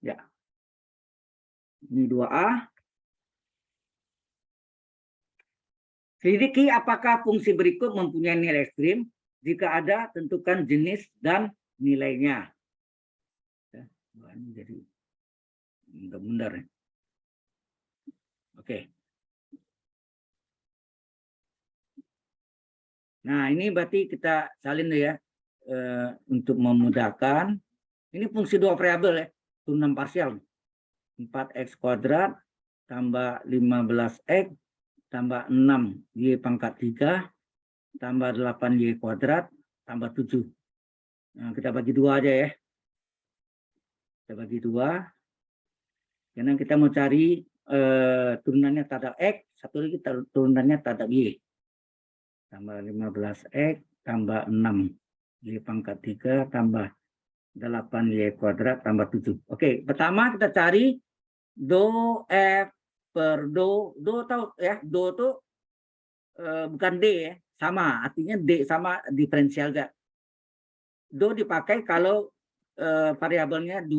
Ya. Ini 2A. Selidiki apakah fungsi berikut mempunyai nilai ekstrim. Jika ada, tentukan jenis dan nilainya. Ya, ini jadi benar-benar ya. Oke. Nah, ini berarti kita salin ya untuk memudahkan. Ini fungsi dua variabel ya, turunan parsial. 4x kuadrat tambah 15x tambah 6y pangkat 3 tambah 8y kuadrat tambah 7. Nah, kita bagi 2 aja ya. Kita bagi 2. Karena kita mau cari turunannya terhadap x, satu lagi turunannya terhadap y. Tambah 15x tambah 6y pangkat 3 tambah 8y kuadrat tambah 7. Oke, pertama kita cari do f per do tahu ya, do itu bukan d ya, sama, artinya d sama diferensial gak. Do dipakai kalau variabelnya 2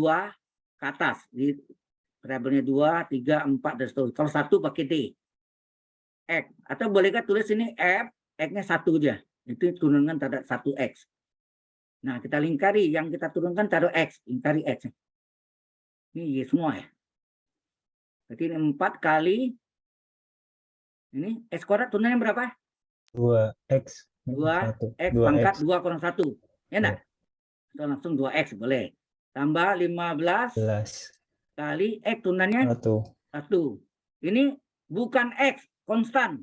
ke atas, jadi variabelnya 2, 3, 4 dan seterusnya. Kalau 1 pakai d. X, atau bolehkah tulis ini f, x-nya 1 aja, itu turunkan terhadap 1x. Nah, kita lingkari yang kita turunkan taruh x, lingkari x. Ini y semua ya. Berarti ini 4 kali ini x kuadrat turunannya berapa? 2x 2x 2x pangkat 2 kurang 1. Ya enggak? Kita langsung 2x boleh. Tambah 15 kali x turunannya 1. Ini bukan x, konstan.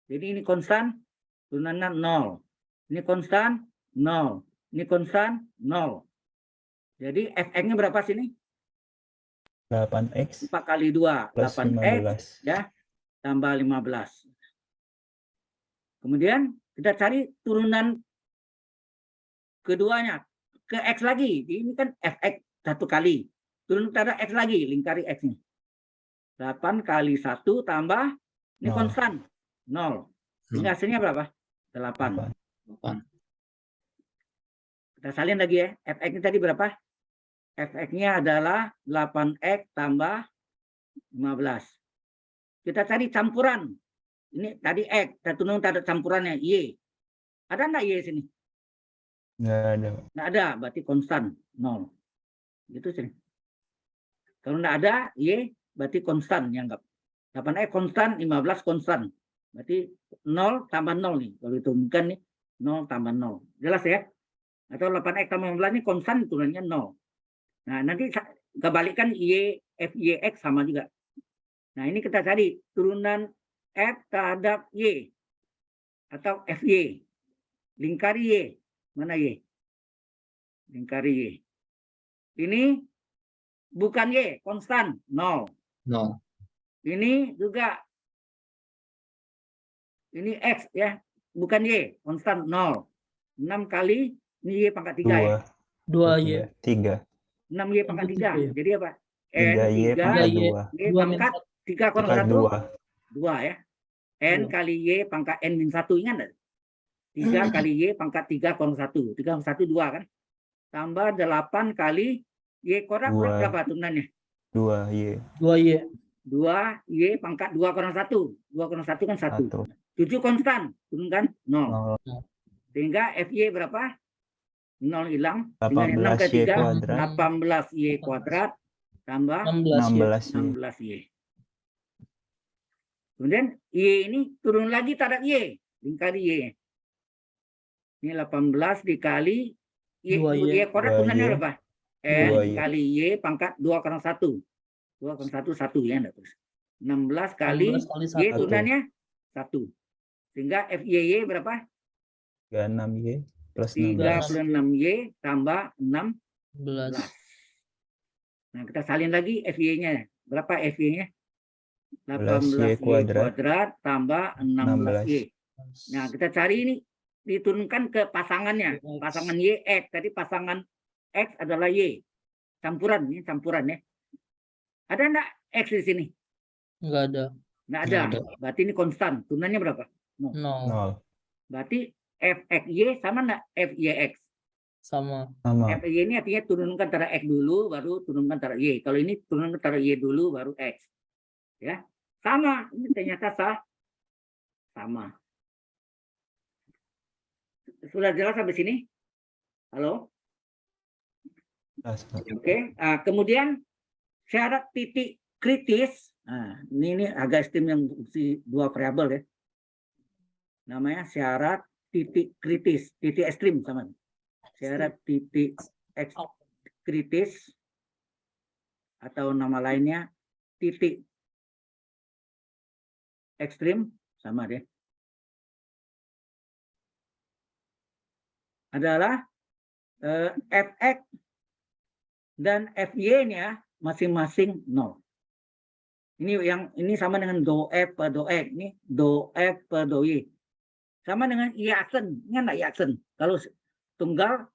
Jadi ini konstan, turunannya 0. Ini konstan 0. Ini konstan 0. Jadi fx-nya berapa sini? 8x 4 kali 2, plus 8x 15. ya, tambah 15. Kemudian kita cari turunan keduanya ke x lagi. Ini kan fx 1 kali. Turun terhadap x lagi, lingkari x-nya. 8 kali 1 tambah ini 0. konstan 0. Ini hasilnya berapa? 8. 8. Kita salin lagi ya. Fx-nya tadi berapa? Fx-nya adalah 8x tambah 15. Kita cari campuran. Ini tadi x, kita turun terhadap campurannya y. Ada enggak y sini? Nggak ada. Enggak ada, berarti konstan 0. Gitu sih. Kalau enggak ada y, berarti konstan dianggap. 8x konstan, 15 konstan. Berarti 0 tambah 0 nih. Kalau diturunkan nih, 0 tambah 0. Jelas ya? Atau 8x tambah 15 ini konstan, turunannya 0. Nah, nanti kebalikkan y, fyx sama juga. Nah, ini kita cari turunan f terhadap y. Atau fy. Lingkari y. Mana y? Lingkari y. Ini bukan y, konstan, 0. 0. Ini juga, ini x ya, bukan y, konstan 0. 6 kali, ini y pangkat 3 ya. 2y. 3. 6y pangkat 3. Itu 3 ya. Jadi apa? N 3Y 3 pangkat Y. 2. Y Dua min pangkat 3 kurang Pangkat 1 2. 2 ya. N Dua. kali Y pangkat N min 1, ingat nggak? 3 kali Y pangkat 3 kurang 1. 3 kurang 1 2 kan? Tambah 8 kali Y kuadrat Dua. berapa turunannya? 2Y. 2Y. 2Y pangkat 2 kurang 1. 2 kurang 1 kan 1. 1. 7 konstan, turunkan 0. 0. Sehingga FY berapa? 0 hilang. Tinggal 6 kali 18Y 3, kuadrat. 18Y kuadrat tambah 16Y. 16Y. 16Y. Kemudian Y ini turun lagi terhadap Y. Dikali Y. Ini 18 dikali Y, 2Y. Y kuadrat 2Y. turunannya berapa? N 2Y. kali Y pangkat 2 kurang 1. 2 kurang 1, 1 ya. Enggak terus. 16 kali 16 kali Y 1. turunannya 1. Sehingga FYY berapa? 36Y plus 16. 36Y tambah 16. 11. Nah, kita salin lagi FY-nya. Berapa FY-nya? 18Y 18Y kuadrat kuadrat tambah 16Y. 16. Nah, kita cari ini diturunkan ke pasangannya. X. Pasangan Y, X. Tadi pasangan X adalah Y. Campuran, ini campuran ya. Ada enggak X di sini? Enggak ada. Enggak Nggak ada. ada. Berarti ini konstan. Turunannya berapa? 0. 0. Berarti FXY sama enggak FYX? Sama. Sama. FY ini artinya turunkan antara X dulu, baru turunkan antara Y. Kalau ini turunkan antara Y dulu, baru X. Ya, sama. Ini ternyata sama. Sudah jelas sampai sini? Halo? Oke. Kemudian syarat titik kritis. Nah, ini agak ekstrim yang fungsi 2 variabel ya. Namanya syarat titik kritis, titik ekstrim sama. Syarat titik kritis atau nama lainnya titik ekstrim sama deh. Adalah Fx dan Fy-nya masing-masing 0. Ini sama dengan do F per do X. Ini do F per do Y. Sama dengan Y aksen. Ingat nggak Y aksen? Kalau tunggal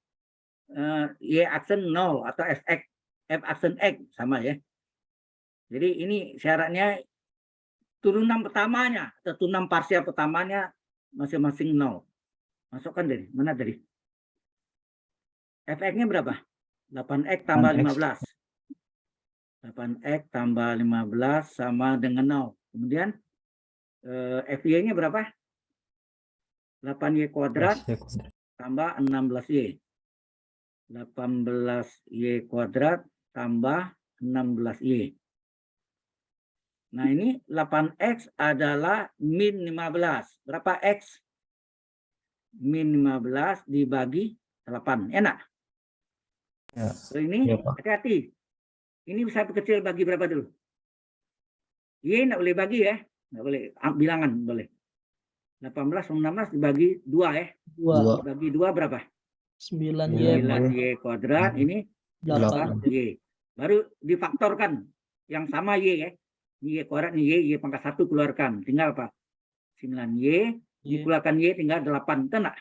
Y aksen 0 atau Fx, F aksen X sama ya. Jadi ini syaratnya turunan pertamanya atau turunan parsial pertamanya masing-masing 0. Masukkan dari mana tadi? Fx-nya berapa? 8x tambah 15. 8x tambah 15 sama dengan 0. Kemudian FY-nya berapa? 8y kuadrat tambah 16y. 18y kuadrat tambah 16y. Nah, ini 8x adalah min 15. Berapa x? Min 15 dibagi 8. Enak? Ya. So, ini Ya, Pak. hati-hati. Ini bisa kecil bagi berapa dulu? Y nggak boleh bagi ya. Nggak boleh. Bilangan boleh. 18 sama 16 dibagi 2 ya. 2. Dibagi 2 berapa? 9Y. 9y kuadrat. Ini 8y. Baru difaktorkan. Yang sama y ya. Y kuadrat, ini y pangkat 1 keluarkan. Tinggal apa? 9y. Dikeluarkan y tinggal 8. Betul nggak?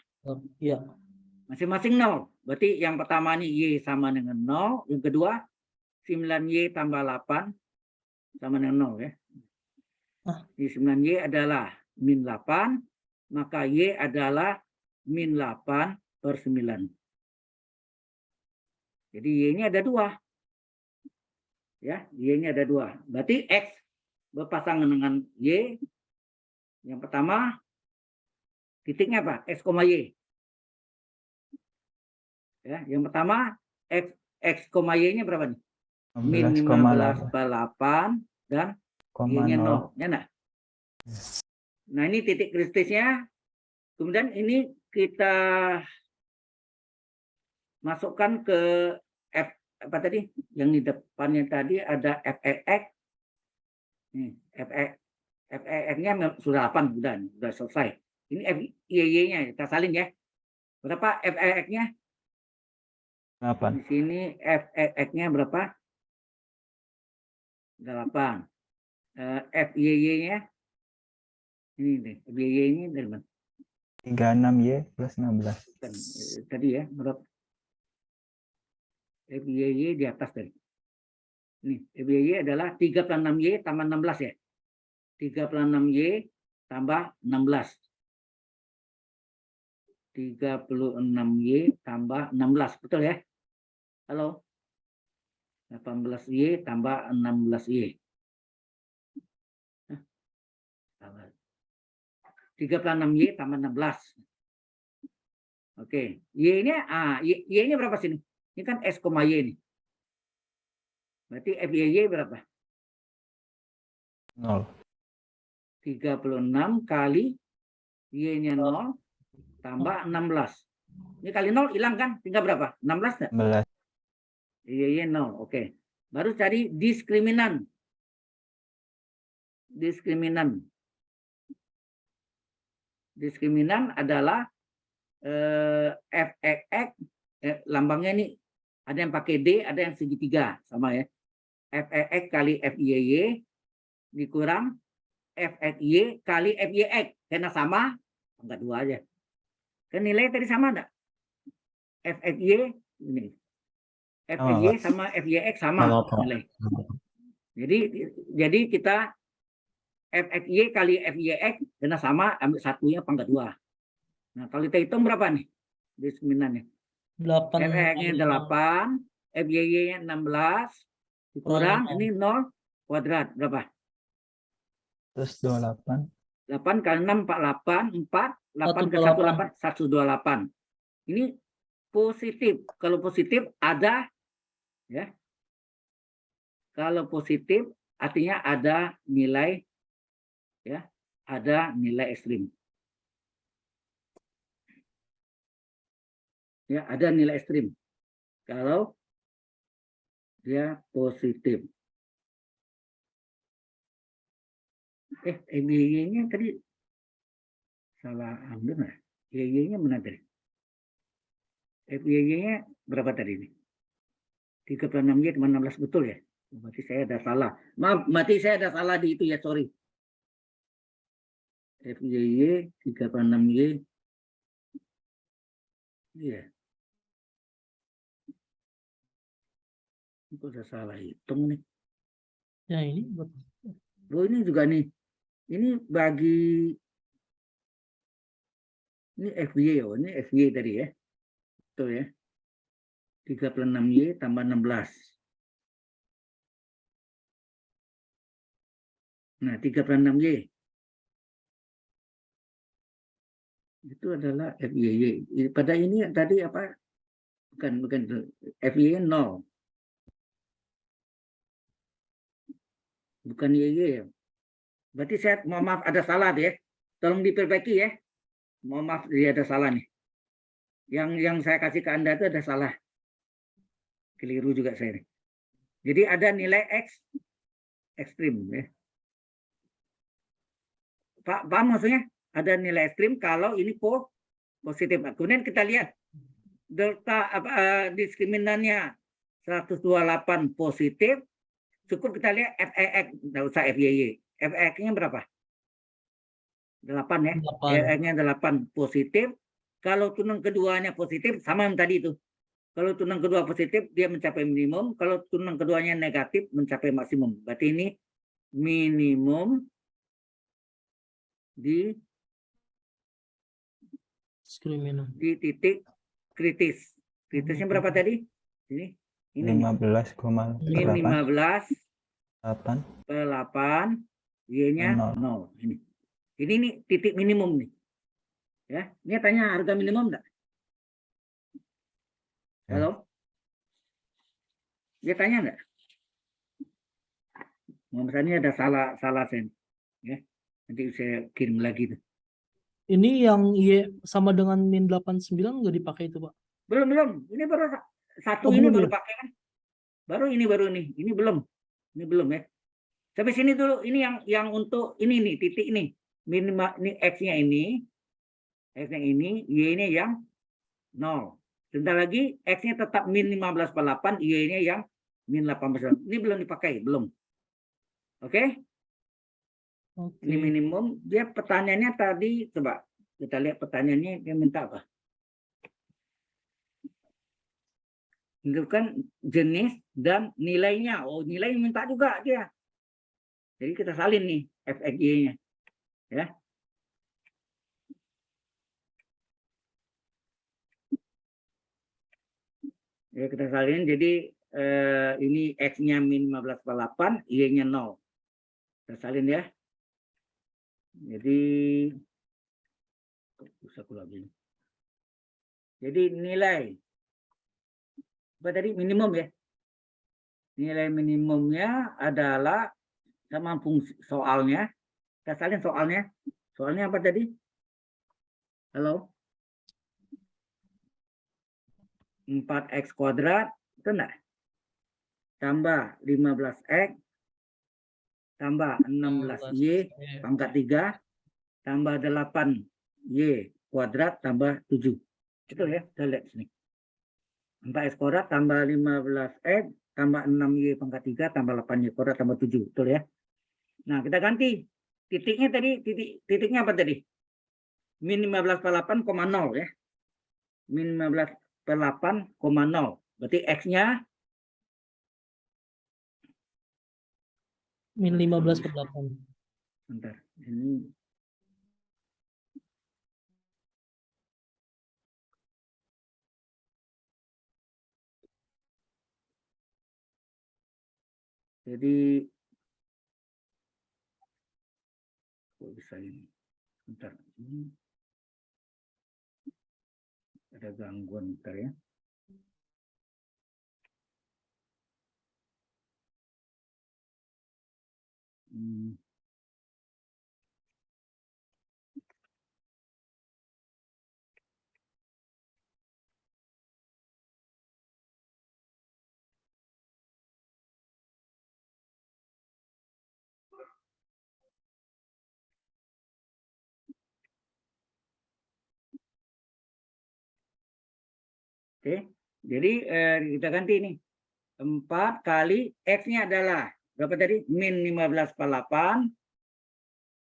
Iya. Masing-masing 0. Berarti yang pertama ini y sama dengan 0. Yang kedua 9y tambah 8 sama dengan 0 ya. Di 9y adalah min 8. Maka y adalah min 8 per 9. Jadi y-nya ada 2. Ya, y-nya ada 2. Berarti x berpasangan dengan y. Yang pertama titiknya apa? X, y. Ya, yang pertama x, y-nya berapa nih? Min 15 per 8 dan y-nya 0. Ya enggak? Nah, ini titik kritisnya. Kemudian ini kita masukkan ke F apa tadi? Yang di depannya tadi ada FEX. Nih, FEX-nya sudah 8, sudah selesai. Ini FYY-nya kita salin ya. Berapa FEX-nya? 8. Di sini FEX-nya berapa? 8. FYY-nya ini deh. FYY-nya dari mana? 36Y plus 16. Tadi ya, berapa? FYY di atas tadi. Nih, FYY adalah 36Y tambah 16 ya. 36Y tambah 16. 36Y tambah 16. Betul ya? Halo? 18Y tambah 16Y. 36Y tambah 16. Oke. Y ini, Y ini berapa sini? Ini kan S, Y ini. Berarti FYY berapa? 0. 36 kali Y-nya 0 tambah 16. Ini kali 0 hilang kan? Tinggal berapa? 16 enggak? 11. Y 0. Oke. Baru cari diskriminan. Diskriminan adalah FX, lambangnya ini ada yang pakai D, ada yang segitiga, sama ya. FX kali FYY dikurang FXY kali FYX. Karena sama, enggak dua aja. Kan nilai tadi sama enggak? FXY ini. FXY sama FYX sama nilai. Jadi kita FXY kali FYX karena sama, ambil satunya pangkat 2. Nah, kalau kita hitung berapa nih diskriminannya? 8 FX-nya 8, FYY-nya 16, dikurang ini 0 kuadrat berapa? Terus 28. 8 kali 6, 48, 4, 8 kali 1, 8, 128. Ini positif. Kalau positif ada, ya. Kalau positif artinya ada nilai, ya, ada nilai ekstrim. Ya, ada nilai ekstrim. Kalau dia positif. Y-nya tadi salah ambil nggak? Y-nya mana tadi? Y-nya berapa tadi ini? 36Y teman 16 betul ya? Berarti saya ada salah. Maaf, berarti saya ada salah di itu ya, sorry. FYY 36Y. Iya. Itu udah salah hitung nih. Ya ini betul. Oh, ini juga nih. Ini bagi ini FY, oh ini FY tadi ya. Betul ya. 36Y tambah 16. Nah, 36Y. Itu adalah FYY. Pada ini tadi apa? Bukan FYY 0. Bukan YY ya. Berarti saya mohon maaf ada salah ya. Tolong diperbaiki ya. Mohon maaf dia ada salah nih. Yang saya kasih ke Anda itu ada salah. Keliru juga saya nih. Jadi ada nilai X ekstrim ya. Pak, paham maksudnya? Ada nilai ekstrim kalau ini positif. Kemudian kita lihat delta diskriminannya 128 positif. Cukup kita lihat FEX, enggak usah FYY. FEX-nya berapa? 8 ya. 8. FEX-nya 8 positif. Kalau tunang keduanya positif sama yang tadi itu. Kalau tunang kedua positif dia mencapai minimum, kalau tunang keduanya negatif mencapai maksimum. Berarti ini minimum di titik kritis. Kritisnya berapa tadi? Ini 15,8. min 15 8 Y-nya 0. Ini nih titik minimum nih. Ya, ini tanya harga minimum enggak? Halo? Dia tanya enggak? Misalnya ada salah sen. Ya. Nanti saya kirim lagi tuh. Ini yang Y sama dengan min 89 nggak dipakai itu, Pak? Belum. Ini baru satu, Oh, ini belum baru ya? pakai kan? Baru ini. Ini belum. Ini belum ya. Sampai sini dulu. Ini yang untuk ini nih, titik ini. Minimal ini X-nya ini. X-nya ini, Y-nya yang 0. Sebentar lagi X-nya tetap min 15/8, Y-nya yang min 18. Ini belum dipakai, belum. Oke? Ini minimum. Dia pertanyaannya tadi, coba kita lihat pertanyaannya, dia minta apa? Tentukan jenis dan nilainya. Oh, nilai minta juga dia. Jadi kita salin nih FXY-nya. Ya. Ya, kita salin. Jadi ini X-nya min 15/8, Y-nya 0. Kita salin ya. Jadi nilai apa tadi minimum ya? Nilai minimumnya adalah sama fungsi soalnya. Kita salin soalnya. Soalnya apa tadi? Halo? 4x kuadrat, itu enggak? Tambah 15x, tambah 16y pangkat 3, tambah 8y kuadrat, tambah 7. Betul ya? Kita lihat sini. 4x kuadrat, tambah 15x, tambah 6y pangkat 3, tambah 8y kuadrat, tambah 7. Betul ya? Nah, kita ganti. Titiknya tadi, titiknya apa tadi? Min 15/8,0 ya. Min 15/8,0. Berarti X-nya min 15/8. bentar. Ini jadi kok bisa ini? Bentar. Ini ada gangguan bentar ya. Oke, jadi kita ganti ini. 4 kali X-nya adalah berapa tadi? Min 15/8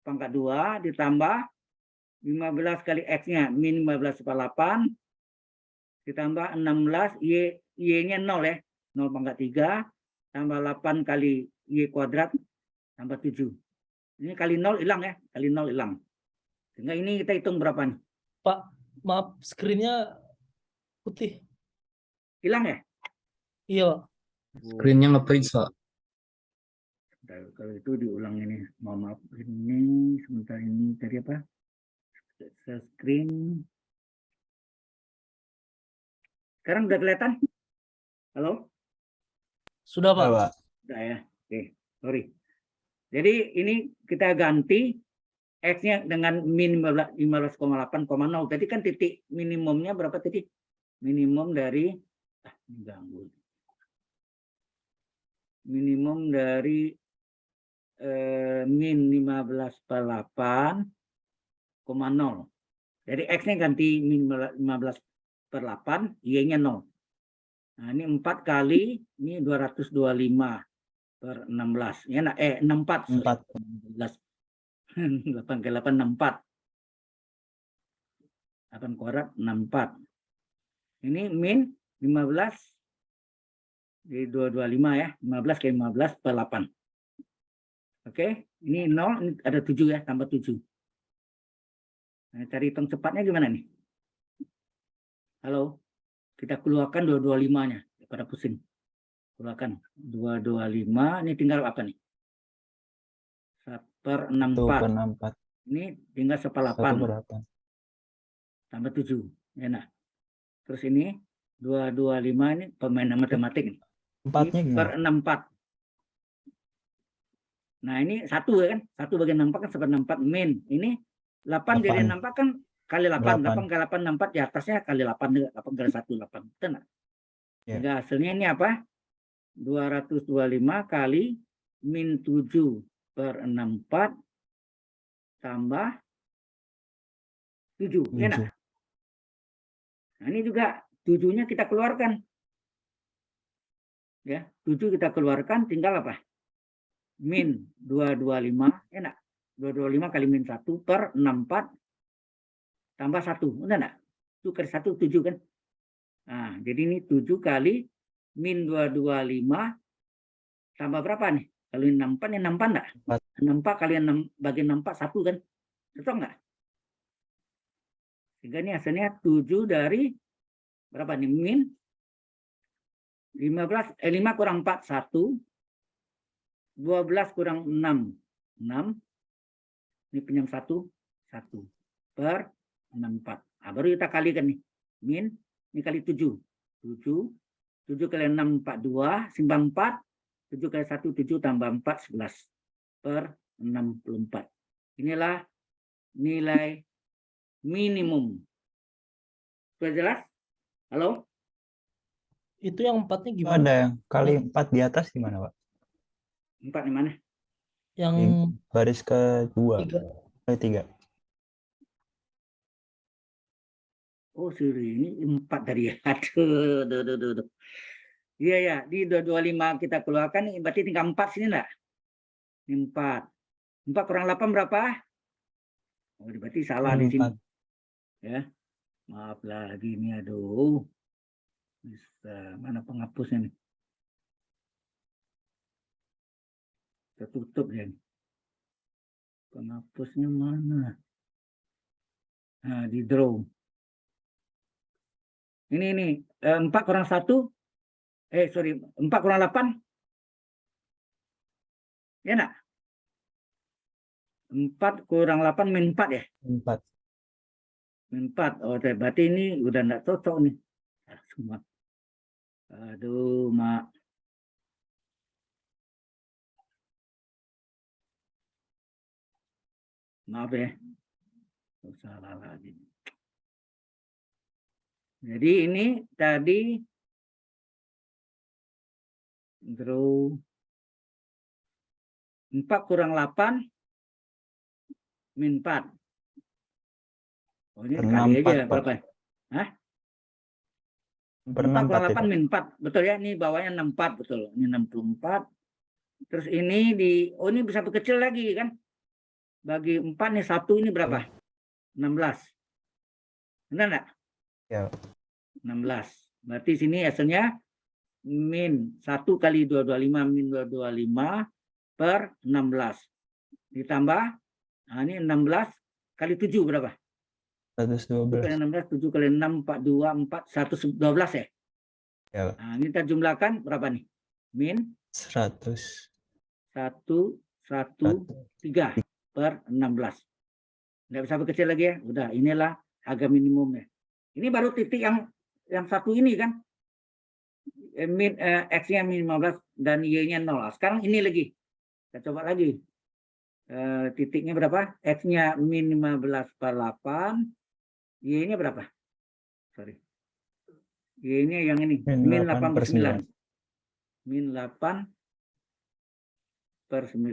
pangkat 2 ditambah 15 kali X-nya min 15/8 ditambah 16 Y-nya 0 ya. 0 pangkat 3 tambah 8 kali Y kuadrat tambah 7. Ini kali 0 hilang ya, kali 0 hilang. Sehingga ini kita hitung berapa nih? Pak, maaf, screen-nya putih. Hilang ya? Iya, Pak. Screen-nya nge-freeze, Pak. Kalau itu diulang ini. Mohon maaf, ini sebentar ini tadi apa? Screen. Sekarang udah kelihatan? Halo? Sudah, Pak. Pak. Udah ya. Oke, sorry. Jadi ini kita ganti X-nya dengan min 15,8,0. Tadi kan titik minimumnya berapa tadi? Minimum dari minimum dari min 15/8,0. Jadi X-nya ganti min 15/8, Y-nya 0. Nah, ini 4 kali, ini 225/16. Ya, 64. 4. 8 kali 8, 64. 8 kuadrat, 64. Ini min 15, jadi 225 ya. 15 kali 15/8. Oke, ini 0, ini ada 7 ya, tambah 7. Nah, cari hitung cepatnya gimana nih? Halo, kita keluarkan 225-nya, daripada pusing. Keluarkan 225, ini tinggal apa nih? 1/64. Ini tinggal 1/8. Tambah 7. Ya, nah. Terus ini 225 ini pemain matematik. 4-nya ini gimana? per 64. Nah, ini 1 ya kan? 1 bagian 64 kan 1/64 min. Ini 8 jadi 64 kan kali 8. 8 kali 8, 64 di atasnya kali 8 juga. 8 kali 1, 8. Betul nggak? Ya. Sehingga hasilnya ini apa? 225 kali min 7/64 tambah 7. Ya nggak? Nah, ini juga 7-nya kita keluarkan. Ya, 7 kita keluarkan tinggal apa? Min 225, enak. 225 kali min 1/64 tambah 1. Udah enggak? 7 kali 1, 7 kan? Nah, jadi ini 7 kali min 225 tambah berapa nih? Kalau ini 64, ini 64 enggak? Empat. 64 kali 6 bagi 64 1 kan? Cocok enggak? Sehingga ini hasilnya 7 dari berapa nih? Min 5 kurang 4 1. 12 kurang 6 6. Ini pinjam 1 1 per 64. Nah, baru kita kalikan nih. Min ini kali 7. 7 kali 6 42, simpan 4. 7 kali 1 7 tambah 4 11 per 64. Inilah nilai minimum. Sudah jelas? Halo? Itu yang 4-nya Itu gimana? ada yang kali 4 di atas gimana, Pak? 4 di mana? Yang Di baris kedua, 3. ketiga. Oh, suri ini 4 dari aduh. Iya ya, di 225 kita keluarkan nih, berarti tinggal 4 sini enggak? Ini 4. 4 kurang 8 berapa? Oh, berarti salah di sini. 4. Ya. Maaf lagi ini, aduh. Bisa, mana penghapusnya nih? Tertutup ya. Penghapusnya mana? Nah, di draw. Ini 4 kurang 1. Sorry, 4 kurang 8. Ya enggak? 4 kurang 8 min 4 ya? 4. Min 4. Oh, berarti ini udah enggak cocok nih. Semua. Aduh, Mak. Maaf ya. Salah lagi. Jadi ini tadi draw 4 kurang 8 min 4. Oh, ini Per kali 64, aja Pak. berapa? Hah? Per 4 kurang 64 8 itu. min 4. Betul ya? Ini bawahnya 64 betul. Ini 64. Terus ini ini bisa berkecil lagi kan? Bagi 4 nih 1 ini berapa? 16. Benar enggak? Ya. 16. Berarti sini hasilnya min 1 kali 225 min 225 per 16. Ditambah, nah ini 16 kali 7 berapa? 7 kali 112. 16, 7 kali 6, 42, 4, 112 ya? Ya, Pak. Nah, ini kita jumlahkan berapa nih? Min 100. 1, 1, 3 per 16. Nggak bisa berkecil lagi ya? Udah, inilah harga minimumnya. Ini baru titik yang satu ini kan? X-nya min 15 dan Y-nya 0. Sekarang ini lagi. Kita coba lagi. Titiknya berapa? X-nya min 15 per 8. Y-nya berapa? Sorry. Y-nya yang ini. Min 8 per 9. Min 8 per 9.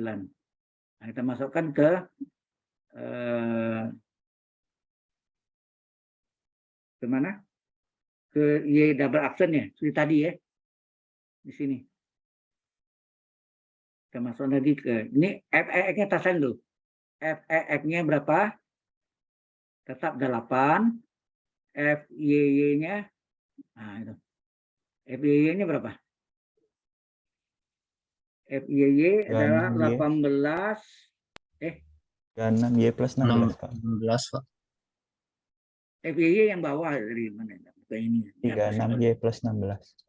Nah, kita masukkan ke mana? Ke Y double aksennya. Seperti tadi ya. Di sini. Kita masuk lagi ke ini FEX-nya tasain dulu. FEX-nya berapa? Tetap 8. FYY-nya nah itu. FYY-nya berapa? FYY adalah 18 36 Y plus 16, Pak. 16, Pak. FYY yang bawah dari mana? Bukan ini. 36 Y plus 16.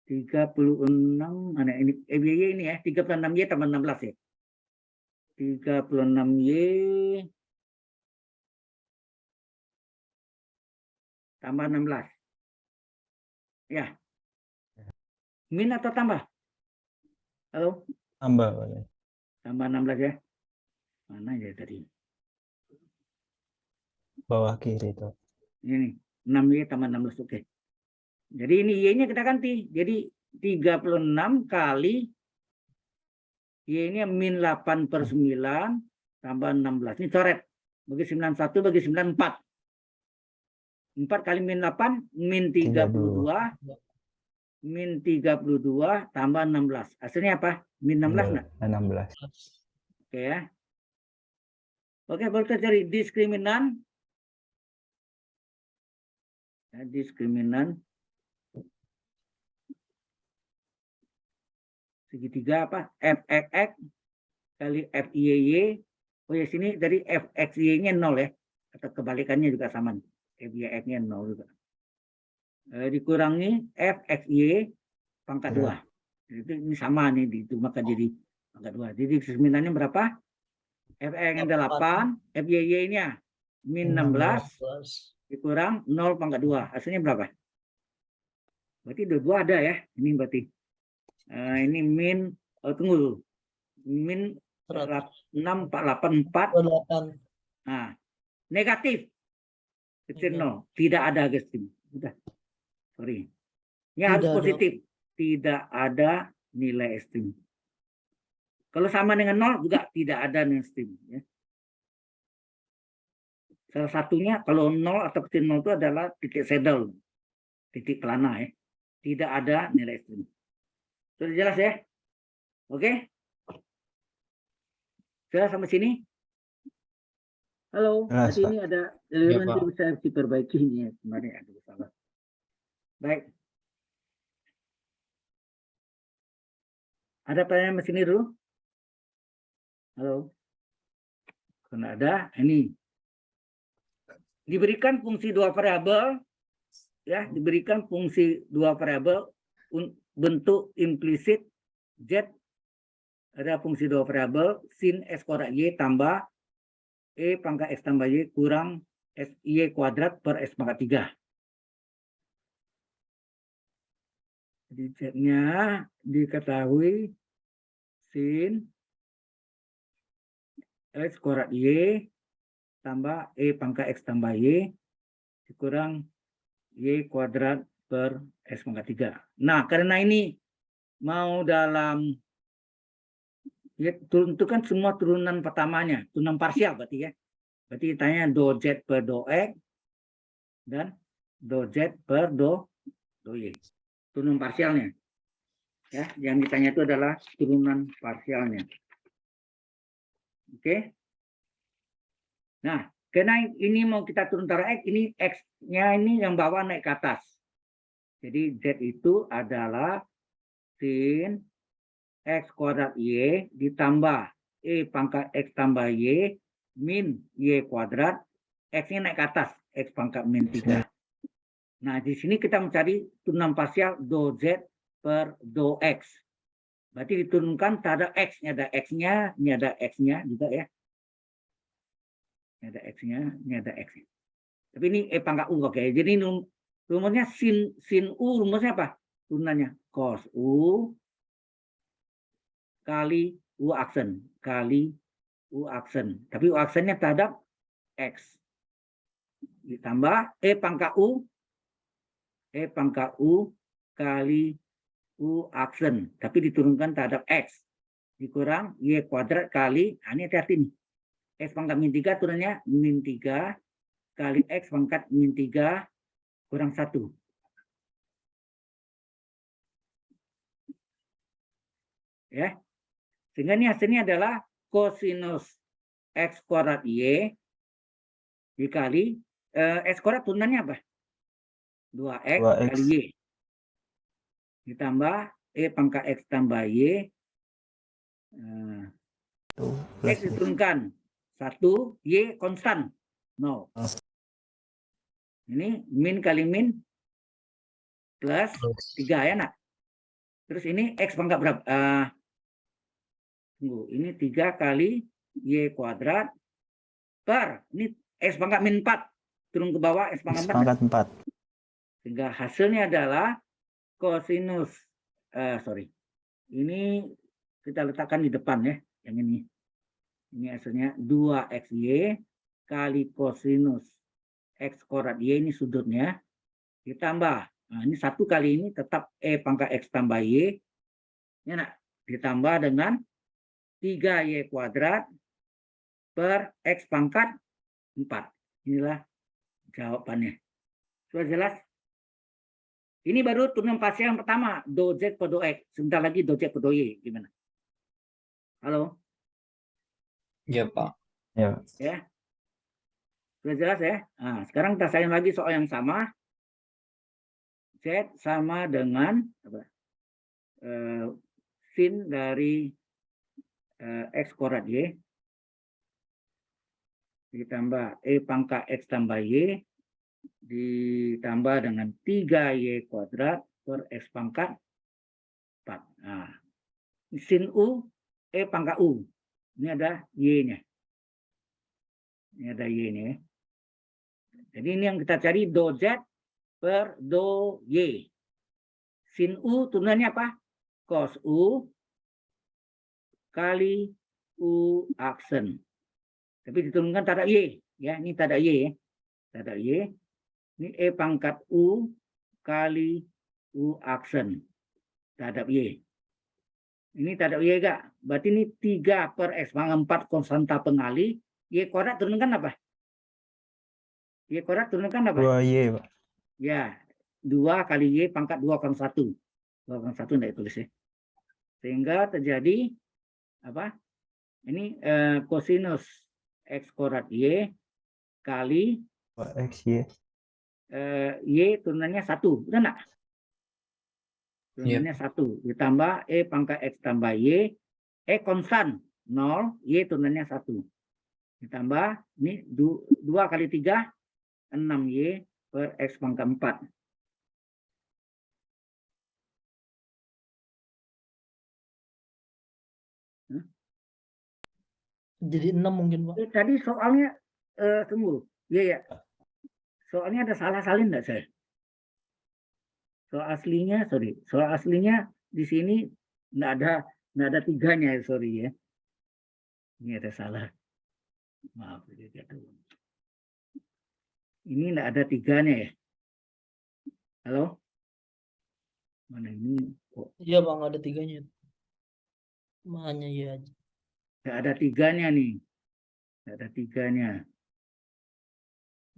36 mana ini FYY ini ya 36Y tambah 16 ya 36Y tambah 16 ya min atau tambah halo Tambah, Pak. tambah 16 ya mana ya tadi Bawah kiri itu. ini 6Y tambah 16 oke jadi ini Y-nya kita ganti jadi 36 kali Y-nya min 8 per 9 tambah 16. Ini coret. Bagi 91 bagi 94. 4 kali min 8, min 32. Min 32 tambah 16. Hasilnya apa? Min 16 enggak? 16. Oke ya. Oke, baru kita cari diskriminan. Ya, diskriminan segitiga apa? Fxx kali Fy. Oh ya, sini dari Fxy-nya 0 ya. Atau kebalikannya juga sama nih. Fy-nya 0 juga. Dikurangi Fxy pangkat Ya. 2. Jadi ini sama nih, maka jadi pangkat 2. Jadi diskriminannya berapa? Fx-nya 8, Fy-nya min 16 dikurang 0 pangkat 2. Hasilnya berapa? Berarti dua ada ya. Ini berarti. Ini min, tunggu dulu. Min 6484. 8. Nah, negatif. Kecil 0. Tidak ada Agustin. Udah. Sorry. Ini harus Tidak ada. positif. Tidak ada nilai ekstrim. Kalau sama dengan 0 juga tidak ada nilai ekstrim. Ya. Salah satunya kalau 0 atau kecil 0 itu adalah titik saddle. Titik pelana ya. Tidak ada nilai ekstrim. Sudah jelas ya? Oke? Sudah sampai sini? Halo, Jelas, tadi Pak. ini ada Ya, elemen Pak. yang bisa diperbaiki ini ya. Kemarin ada salah. Baik. Ada pertanyaan di sini dulu? Halo. Karena ada, ini. Diberikan fungsi dua variabel, ya, diberikan fungsi dua variabel bentuk implisit z, ada fungsi dua variabel sin s kuadrat y tambah e pangkat x tambah y kurang s y kuadrat per s pangkat 3. Jadi z-nya diketahui sin x kuadrat y tambah e pangkat x tambah y dikurang y kuadrat per s pangkat 3. Nah, karena ini mau dalam, ya, tentukan semua turunan pertamanya, turunan parsial berarti ya. Berarti ditanya do z per do x dan do z per do y. Turunan parsialnya. Ya, yang ditanya itu adalah turunan parsialnya. Oke. Nah, karena ini mau kita turun taruh x, ini x-nya ini yang bawah naik ke atas. Jadi z itu adalah sin x kuadrat y ditambah e pangkat x tambah y min y kuadrat, x-nya naik ke atas, x pangkat min 3. Nah, di sini kita mencari turunan parsial do z per do x. Berarti diturunkan tak ada x, ini ada x-nya, ini ada x-nya juga ya. Ini ada x-nya, ini ada x-nya. Tapi ini e pangkat u, oke. Jadi rumusnya sin u, rumusnya apa? Turunannya cos u kali u aksen, kali u aksen. Tapi u aksennya terhadap x. Ditambah e pangkat u kali u aksen. Tapi diturunkan terhadap x. Dikurang y kuadrat kali, nah ini hati-hati nih. X pangkat min 3 turunnya min 3 kali x pangkat min 3 kurang 1. Ya. Sehingga ini hasilnya adalah kosinus x kuadrat y dikali x kuadrat turunannya apa? 2x 2x. kali y. Ditambah e pangkat x tambah y. X diturunkan 1, y konstan 0. Ini min kali min plus 3 ya nak. Terus ini x pangkat berapa? Tunggu, ini 3 kali y kuadrat per, ini x pangkat min 4. Turun ke bawah x pangkat 4. Pangkat 4. Sehingga hasilnya adalah kosinus, ini kita letakkan di depan ya, yang ini. Ini hasilnya 2xy kali kosinus x kuadrat y, ini sudutnya, ditambah, nah ini 1 kali ini tetap e pangkat x tambah y, ya nak, ditambah dengan 3y kuadrat per x pangkat 4. Inilah jawabannya. Sudah jelas? Ini baru turunan parsial yang pertama, do z per do x. Sebentar lagi do z per do y. Gimana? Halo? Ya, Pak. Ya. Ya. Sudah jelas ya? Nah, sekarang kita sayang lagi soal yang sama. Z sama dengan apa? Sin dari X kuadrat Y ditambah E pangkat X tambah Y ditambah dengan 3Y kuadrat per X pangkat 4. Nah, sin U, E pangkat U. Ini ada Y-nya. Ini ada Y-nya. Jadi ini yang kita cari do Z per do Y. Sin U turunannya apa? Cos U kali U aksen. Tapi diturunkan tak ada Y. Ya, ini tak ada Y. Ya. Tak ada Y. Ini E pangkat U kali U aksen. Tak ada Y. Ini tak ada Y enggak? Berarti ini 3 per X pangkat 4 konstanta pengali. Y kuadrat turunkan apa? Y kuadrat turunkan apa? 2Y, Pak. Ya, 2 kali Y pangkat 2 kan 1. 2 kan 1 tidak ditulis ya. Sehingga terjadi apa? Ini kosinus X kuadrat Y kali 2XY. Y turunannya 1. Betul enggak? Turunannya 1. Ditambah E pangkat X tambah Y. E konstan 0. Y turunannya 1. Ditambah ini 2 kali 3. 6Y per X pangkat 4. Jadi 6 mungkin, Pak. Tadi soalnya tunggu. Iya ya. Soalnya ada salah salin enggak saya? Soal aslinya di sini enggak ada 3-nya, sorry ya. Ini ada salah. Maaf. Ini enggak ada 3-nya ya. Halo? Mana ini kok Iya, Bang, ada 3-nya. Makanya ya aja. enggak ada 3-nya nih. Enggak ada 3-nya.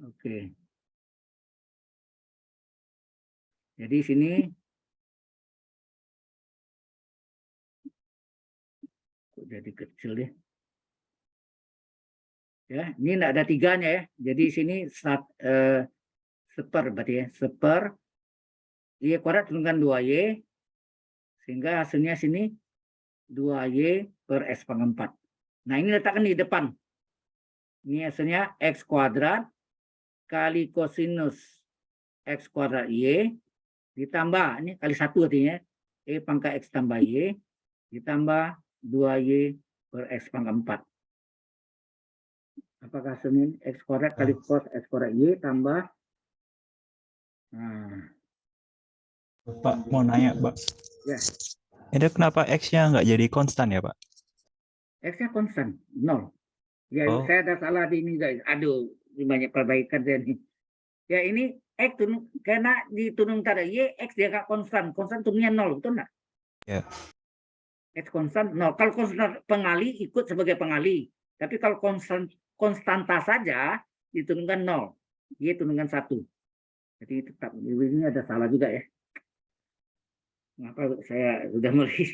Oke. Jadi sini kok jadi kecil deh. Ya, ini enggak ada 3-nya ya. Jadi sini seper berarti ya. Seper Y kuadrat turunkan 2Y sehingga hasilnya sini 2Y per X pangkat 4. Nah, ini letakkan di depan. Ini hasilnya X kuadrat kali kosinus X kuadrat Y ditambah, ini kali 1 artinya, E pangkat X tambah Y ditambah 2Y per X pangkat 4. Apakah hasilnya X kuadrat kali cos X kuadrat Y tambah. Nah, Pak, mau nanya, Pak. ya, Itu kenapa X-nya nggak jadi konstan ya, Pak? X-nya konstan, 0. Ya, Oh. saya ada salah di ini, guys. Aduh, ini banyak perbaikan saya nih. Ya, ini X turun, karena diturun pada Y, X dia nggak konstan. Konstan turunnya 0, betul nggak? Ya. X konstan 0. Kalau konstan pengali, ikut sebagai pengali. Tapi kalau konstanta saja, diturunkan 0. Y turunkan 1. Jadi tetap, ini ada salah juga ya. Kenapa saya sudah mulai?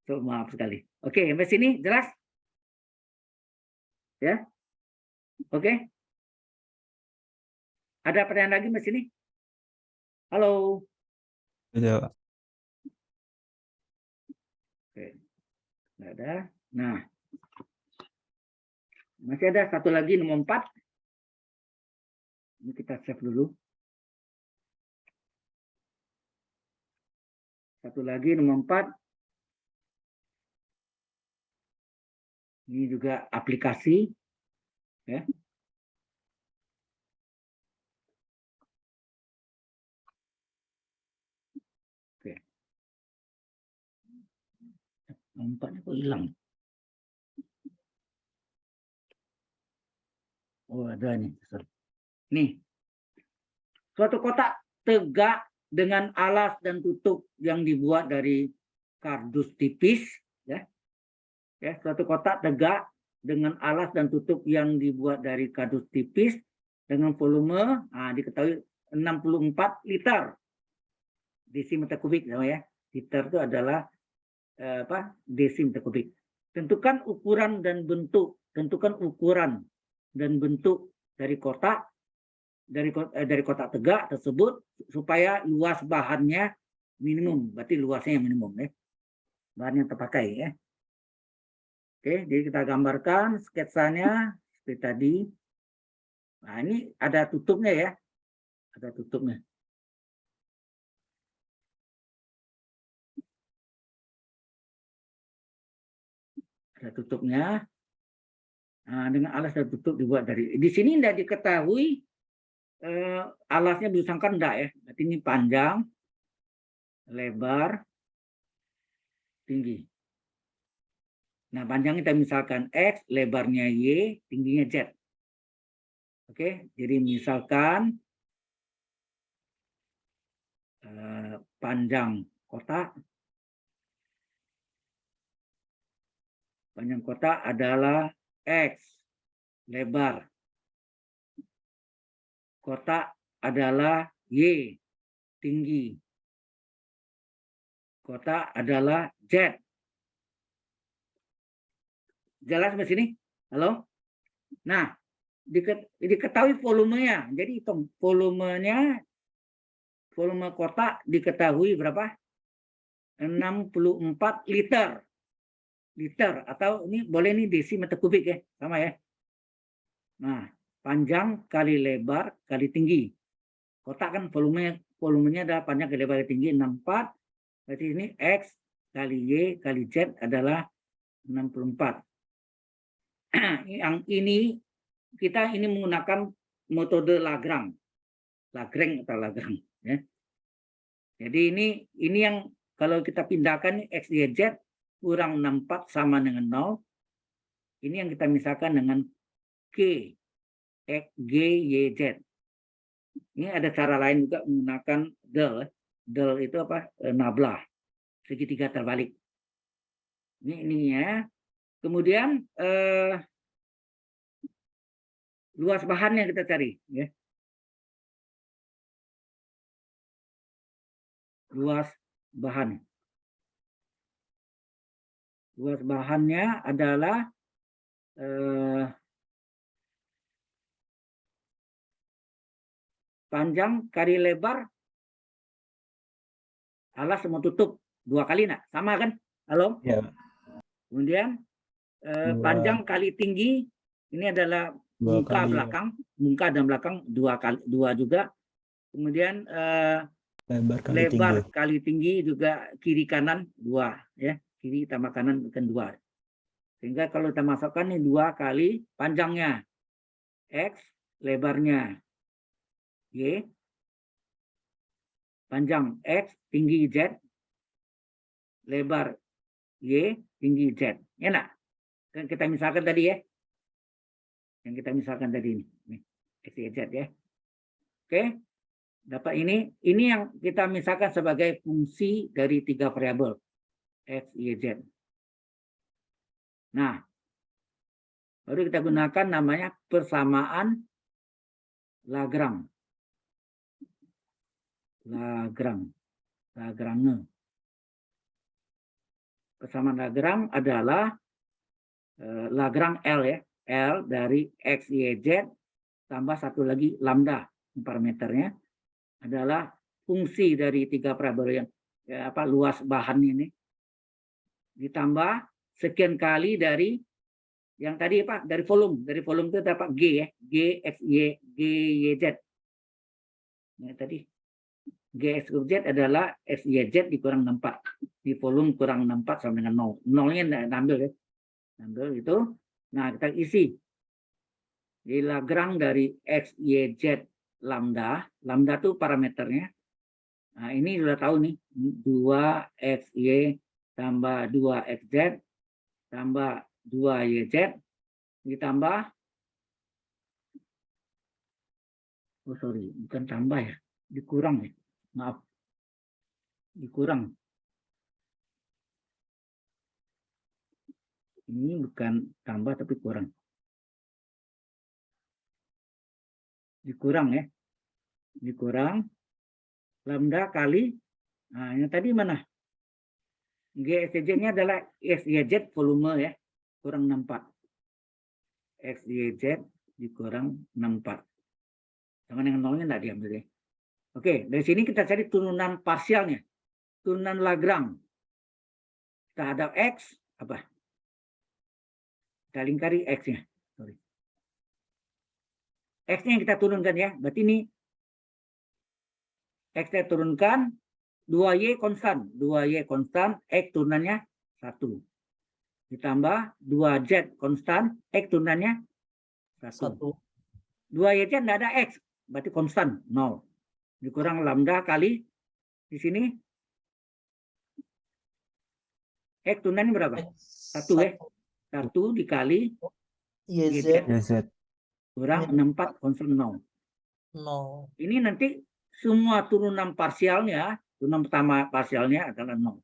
So, maaf sekali. Oke, sampai sini jelas? Ya? Oke? Ada pertanyaan lagi Mas sini? Halo. Udah, Pak. Oke. Nggak ada. Nah. Masih ada satu lagi nomor 4. Ini kita save dulu. Satu lagi nomor 4. Ini juga aplikasi. Ya. Oke. Nomor 4 kok hilang? Oh, ada nih. Nih. Suatu kotak tegak dengan alas dan tutup yang dibuat dari kardus tipis, ya. Ya, suatu kotak tegak dengan alas dan tutup yang dibuat dari kardus tipis dengan volume diketahui 64 liter desimeter kubik, ya. Liter itu adalah desimeter kubik. Tentukan ukuran dan bentuk dari kotak dari kotak tegak tersebut supaya luas bahannya minimum, berarti luasnya yang minimum ya. Bahan yang terpakai ya. Oke, jadi kita gambarkan sketsanya seperti tadi. Nah, ini ada tutupnya ya. Ada tutupnya. Ada tutupnya. Nah, dengan alas dan tutup dibuat dari. Di sini tidak diketahui alasnya disangkan enggak ya. Berarti ini panjang, lebar, tinggi. Nah, panjang kita misalkan X, lebarnya Y, tingginya Z. Oke, jadi misalkan panjang kotak adalah X, lebar. Kotak adalah Y, tinggi. Kotak adalah Z. Jelas di sini? Halo? Nah, diketahui volumenya. Jadi hitung volumenya, volume kotak diketahui berapa? 64 liter. Liter atau ini boleh nih desimeter kubik ya, sama ya. Nah, panjang kali lebar kali tinggi. Kotak kan volumenya adalah panjang kali lebar kali tinggi 64. Berarti ini X kali Y kali Z adalah 64. Yang ini kita ini menggunakan metode Lagrange atau Lagrange ya. Jadi ini yang kalau kita pindahkan X, Y, Z kurang 64 sama dengan 0. Ini yang kita misalkan dengan K, X, G, Y, Z. Ini ada cara lain juga menggunakan del. Del itu apa? Nabla, segitiga terbalik. Ini ya. Kemudian luas bahannya kita cari ya. Luas bahan. Luas bahannya adalah panjang kali lebar alas sama tutup 2 kali nak sama kan? Halo? Ya. Kemudian panjang kali tinggi ini adalah 2 muka kali. belakang, muka dan belakang 2 juga. Kemudian lebar kali tinggi juga kiri kanan 2 ya, kiri tambah kanan bukan 2. Sehingga kalau kita masukkan nih 2 kali panjangnya X, lebarnya Y, panjang X, tinggi Z, lebar Y, tinggi Z. Enak. Kan kita misalkan tadi ya. Yang kita misalkan tadi ini. X, Y, Z ya. Oke. Dapat ini yang kita misalkan sebagai fungsi dari 3 variabel. X, Y, Z. Nah, baru kita gunakan namanya persamaan Lagrange. Lagrange. Persamaan Lagrange adalah Lagrange L ya. L dari X, Y, Z tambah satu lagi lambda. Parameternya adalah fungsi dari 3 variabel yang luas bahan ini. Ditambah sekian kali dari yang tadi dari volume. Dari volume itu dapat G ya. G, X, Y, G, Y, Z. Nah, tadi G, X, Y, Z adalah X, Y, Z dikurang 64. Di volume kurang 64 sama dengan 0. 0-nya ambil ya. Ambil itu. Nah, kita isi. Di Lagrange dari X, Y, Z lambda. Lambda itu parameternya. Nah, ini sudah tahu nih. 2XY tambah 2XZ tambah 2YZ ditambah, oh sorry, bukan tambah ya, dikurang ya, maaf, dikurang. Ini bukan tambah tapi kurang. Dikurang ya, dikurang lambda kali, nah yang tadi mana? GSZ-nya adalah XYZ volume ya, kurang 64. XYZ dikurang 64. Sama dengan nolnya nggak diambil ya. Oke, dari sini kita cari turunan parsialnya. Turunan Lagrange terhadap X apa? Kita lingkari X-nya. Sorry. X-nya yang kita turunkan ya. Berarti ini X-nya turunkan, 2Y konstan. 2Y konstan, X turunannya 1. Ditambah 2Z konstan, X turunannya 1. 1. 2YZ tidak ada X, berarti konstan, 0. Dikurang lambda kali, di sini, X turunannya berapa? 1 ya. 1 dikali YZ YZ. kurang 64 konstan 0. 0. Ini nanti semua turunan parsialnya, turunan pertama parsialnya adalah 0.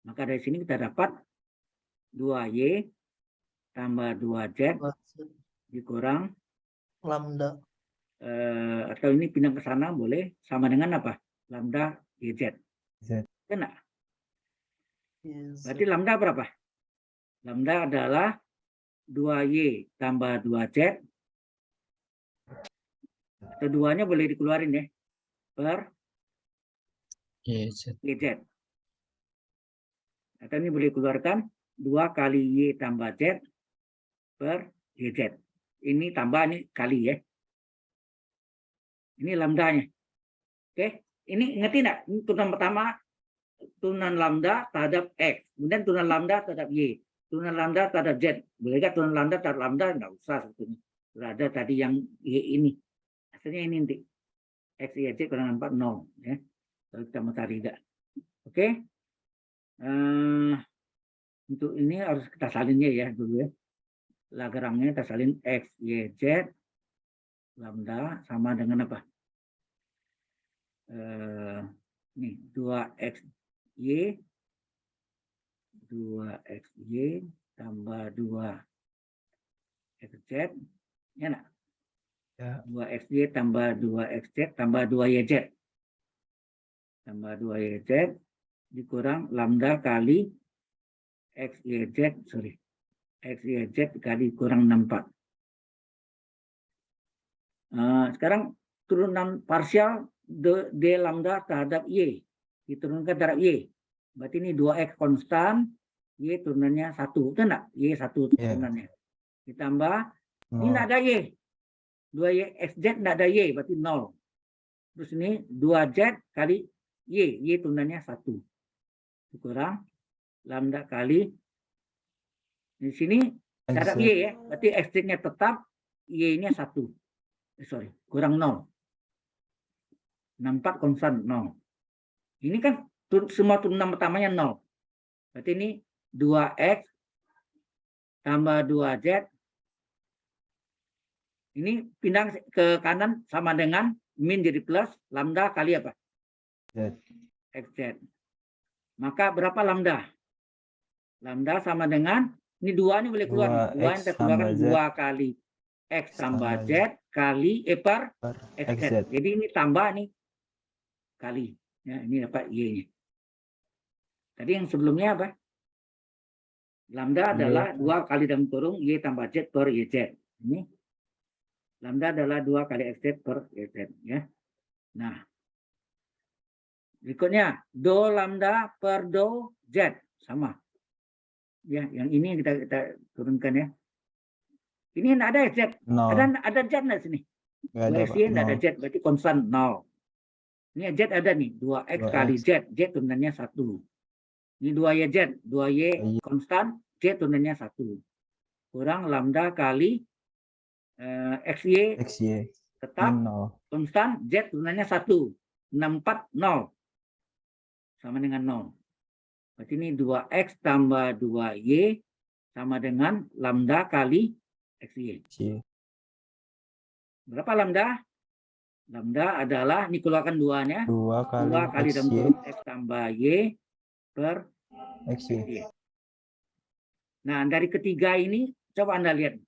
Maka dari sini kita dapat 2Y tambah 2Z dikurang, Lambda. atau ini pindah ke sana boleh, sama dengan apa? Lambda YZ. Z. Kena. YZ. Berarti lambda berapa? Lambda adalah 2Y tambah 2Z. Keduanya boleh dikeluarin ya. Per YZ. YZ. Atau ini boleh dikeluarkan 2 kali Y tambah Z per YZ. Ini tambah ini kali ya. Ini lambdanya. Oke. Ini ngerti enggak? Ini turunan pertama, turunan lambda terhadap X. Kemudian turunan lambda terhadap Y. Turunan lambda terhadap Z. Boleh nggak turunan lambda terhadap lambda? Nggak usah sebetulnya. Sudah ada tadi yang Y ini. Hasilnya ini nanti. X, Y, Z kurang 4, 0. Ya. Kalau kita mau cari enggak. Oke. Untuk ini harus kita salinnya ya dulu ya. Lagrange kita salin X, Y, Z. Lambda sama dengan apa? Nih 2XY 2XY tambah 2XZ ya nak? Ya. 2XY tambah 2XZ tambah 2YZ tambah 2YZ dikurang lambda kali XYZ XYZ kali kurang 64. Sekarang turunan parsial D lambda terhadap Y diturunkan terhadap Y. Berarti ini 2X konstan, Y turunannya 1. Itu enggak? Y 1 turunannya. Ditambah, ini enggak ada Y. 2Y XZ enggak ada Y, berarti 0. Terus ini 2Z kali Y. Y turunannya 1. Kurang lambda kali, di sini terhadap Y ya. Berarti XZ-nya tetap, Y-nya 1. Kurang 0. 64 konstan 0. Ini kan semua turunan pertamanya 0. Berarti ini 2X tambah 2Z. Ini pindah ke kanan sama dengan min jadi plus. Lambda kali apa? Z. XZ. Maka berapa lambda? Lambda sama dengan, ini 2 ini boleh keluar. 2 yang kita keluarkan 2 kali X tambah Z kali per XZ. Jadi ini tambah nih kali. Ya, ini dapat Y-nya. Tadi yang sebelumnya apa? Lambda adalah 2 kali dalam kurung Y tambah Z per YZ. Ini lambda adalah 2 kali XZ per YZ. Ya. Nah, berikutnya do lambda per do Z sama. Ya, yang ini kita turunkan ya. Ini tidak ada Z. Ada Z nggak sini? Nggak ada, Pak. tidak ada Z, berarti konstan 0. Ini Z ada nih, 2X kali Z. Z turunannya 1. Ini 2YZ, 2Y konstan, Z turunannya 1. Kurang lambda kali XY tetap konstan, Z turunannya 1. 64, 0. Sama dengan 0. Berarti ini 2X tambah 2Y sama dengan lambda kali XY. Berapa lambda? Lambda adalah, ini keluarkan 2-nya. 2 kali dalam kurung X tambah Y per XY. Nah, dari ketiga ini, coba Anda lihat.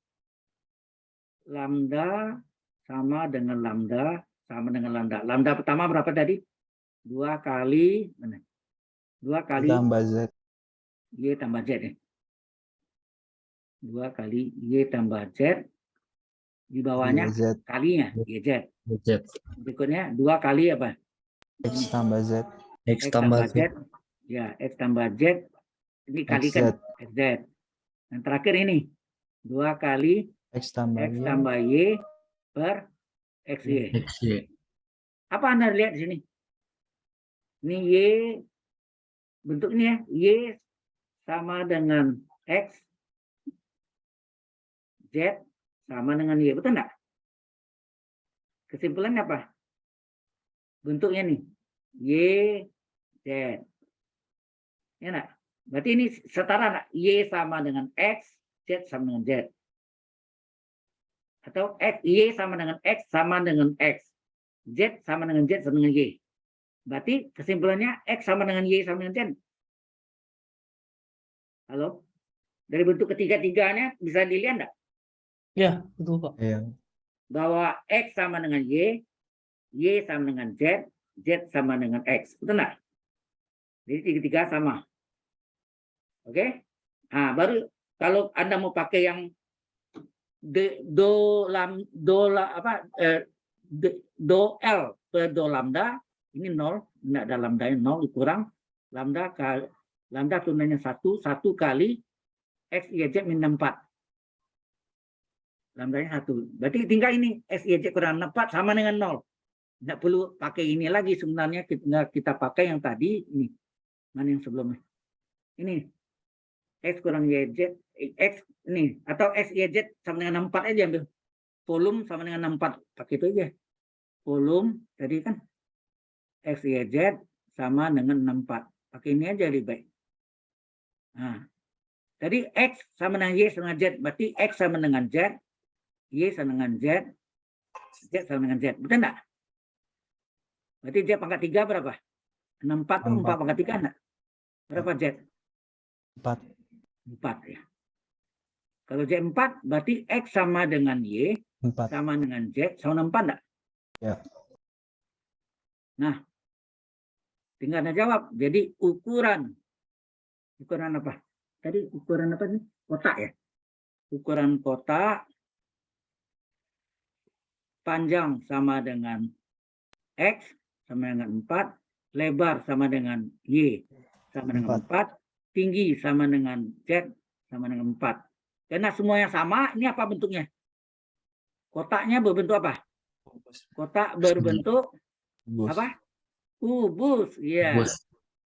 Lambda sama dengan lambda, sama dengan lambda. Lambda pertama berapa tadi? 2 kali, mana? 2 kali tambah Z. Y tambah Z ya. 2 kali Y tambah Z Di bawahnya YZ. kalinya YZ. Z. Berikutnya 2 kali apa? X tambah Z. X X tambah tambah Z. Z. Ya, X tambah Z. Ini kalikan XZ. Yang terakhir ini 2 kali X tambah X Y. tambah Y per XY. XY. Apa Anda lihat di sini? Ini Y, bentuk ini ya, Y sama dengan X, Z sama dengan Y, betul enggak? Kesimpulannya apa? Bentuknya nih, Y, Z. Ya enggak? Berarti ini setara enggak? Y sama dengan X, Z sama dengan Z. Atau X, Y sama dengan X sama dengan X. Z sama dengan Z sama dengan Y. Berarti kesimpulannya X sama dengan Y sama dengan Z. Halo? Dari bentuk ketiga-tiganya bisa dilihat enggak? Ya, betul Pak. Iya. Bahwa X sama dengan Y sama dengan Z, Z sama dengan X. Betul enggak? Jadi tiga-tiga sama. Oke? Nah, baru kalau Anda mau pakai yang do L per do lambda, ini 0, enggak ada lambda 0 dikurang lambda kali lambda tunainya 1 kali X Y Z min 4. Lambdanya 1. Berarti tinggal ini X Y Z kurang 4 sama dengan 0. Enggak perlu pakai ini lagi sebenarnya, kita pakai yang tadi ini. Mana yang sebelumnya? Ini X kurang YZ, X ini atau X YZ sama dengan 4 aja ambil. Volume sama dengan 64, pakai itu aja. Volume tadi kan X YZ sama dengan 64. Pakai ini aja lebih baik. Nah, tadi X sama dengan Y sama dengan Z, berarti X sama dengan Z, Y sama dengan Z, Z sama dengan Z. Betul enggak? Berarti Z pangkat 3 berapa? 64 itu 4 pangkat 3 enggak? Berapa Z? 4. 4 ya. Kalau Z4 berarti X sama dengan Y 4. sama dengan Z sama dengan 4 enggak? Ya. Nah, tinggal Anda jawab. Jadi ukuran apa? Tadi ukuran apa nih? Kotak ya. Ukuran kotak panjang sama dengan X sama dengan 4, lebar sama dengan Y sama dengan 4, tinggi sama dengan Z sama dengan 4. Karena semuanya sama, ini apa bentuknya? Kotaknya berbentuk apa? Kotak berbentuk Bus. apa? Kubus. Ya, Bus.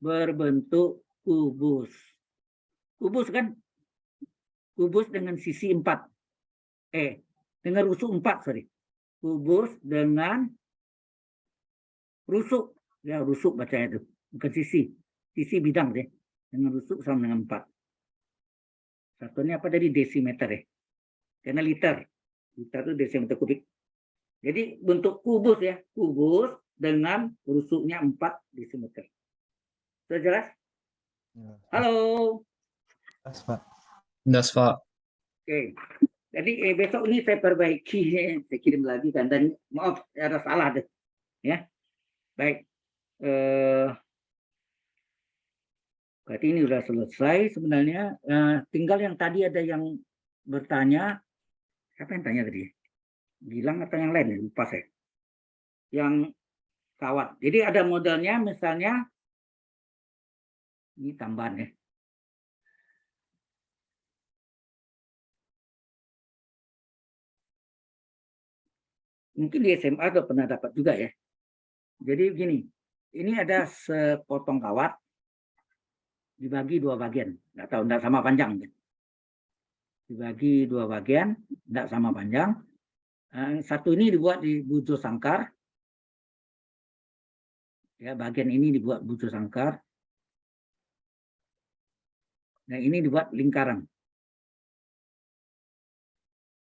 berbentuk kubus. Kubus kan? Kubus dengan sisi 4. Dengan rusuk 4, sorry. Kubus dengan rusuk. Ya, rusuk bacanya itu. Bukan sisi. Sisi bidang deh. Dengan rusuk sama dengan 4. Satunya apa tadi? Desimeter ya. Karena liter. Liter itu desimeter kubik. Jadi bentuk kubus ya. Kubus dengan rusuknya 4 desimeter. Sudah jelas? Halo. Pas, Pak. Das, Pak. Oke. Jadi besok ini saya perbaiki. Saya kirim lagi kan. Dan maaf, ada salah deh. Ya. Baik. Berarti ini sudah selesai sebenarnya. Tinggal yang tadi ada yang bertanya. Siapa yang tanya tadi? Gilang atau yang lain? Lupa saya. Yang kawat. Jadi ada modelnya misalnya. Ini tambahan ya. Mungkin di SMA sudah pernah dapat juga ya. Jadi begini. Ini ada sepotong kawat. Dibagi 2 bagian. Nggak tahu, nggak sama panjang. Dibagi 2 bagian, nggak sama panjang. Satu ini dibuat di bujo sangkar. Ya, bagian ini dibuat bujo sangkar. Nah, ini dibuat lingkaran.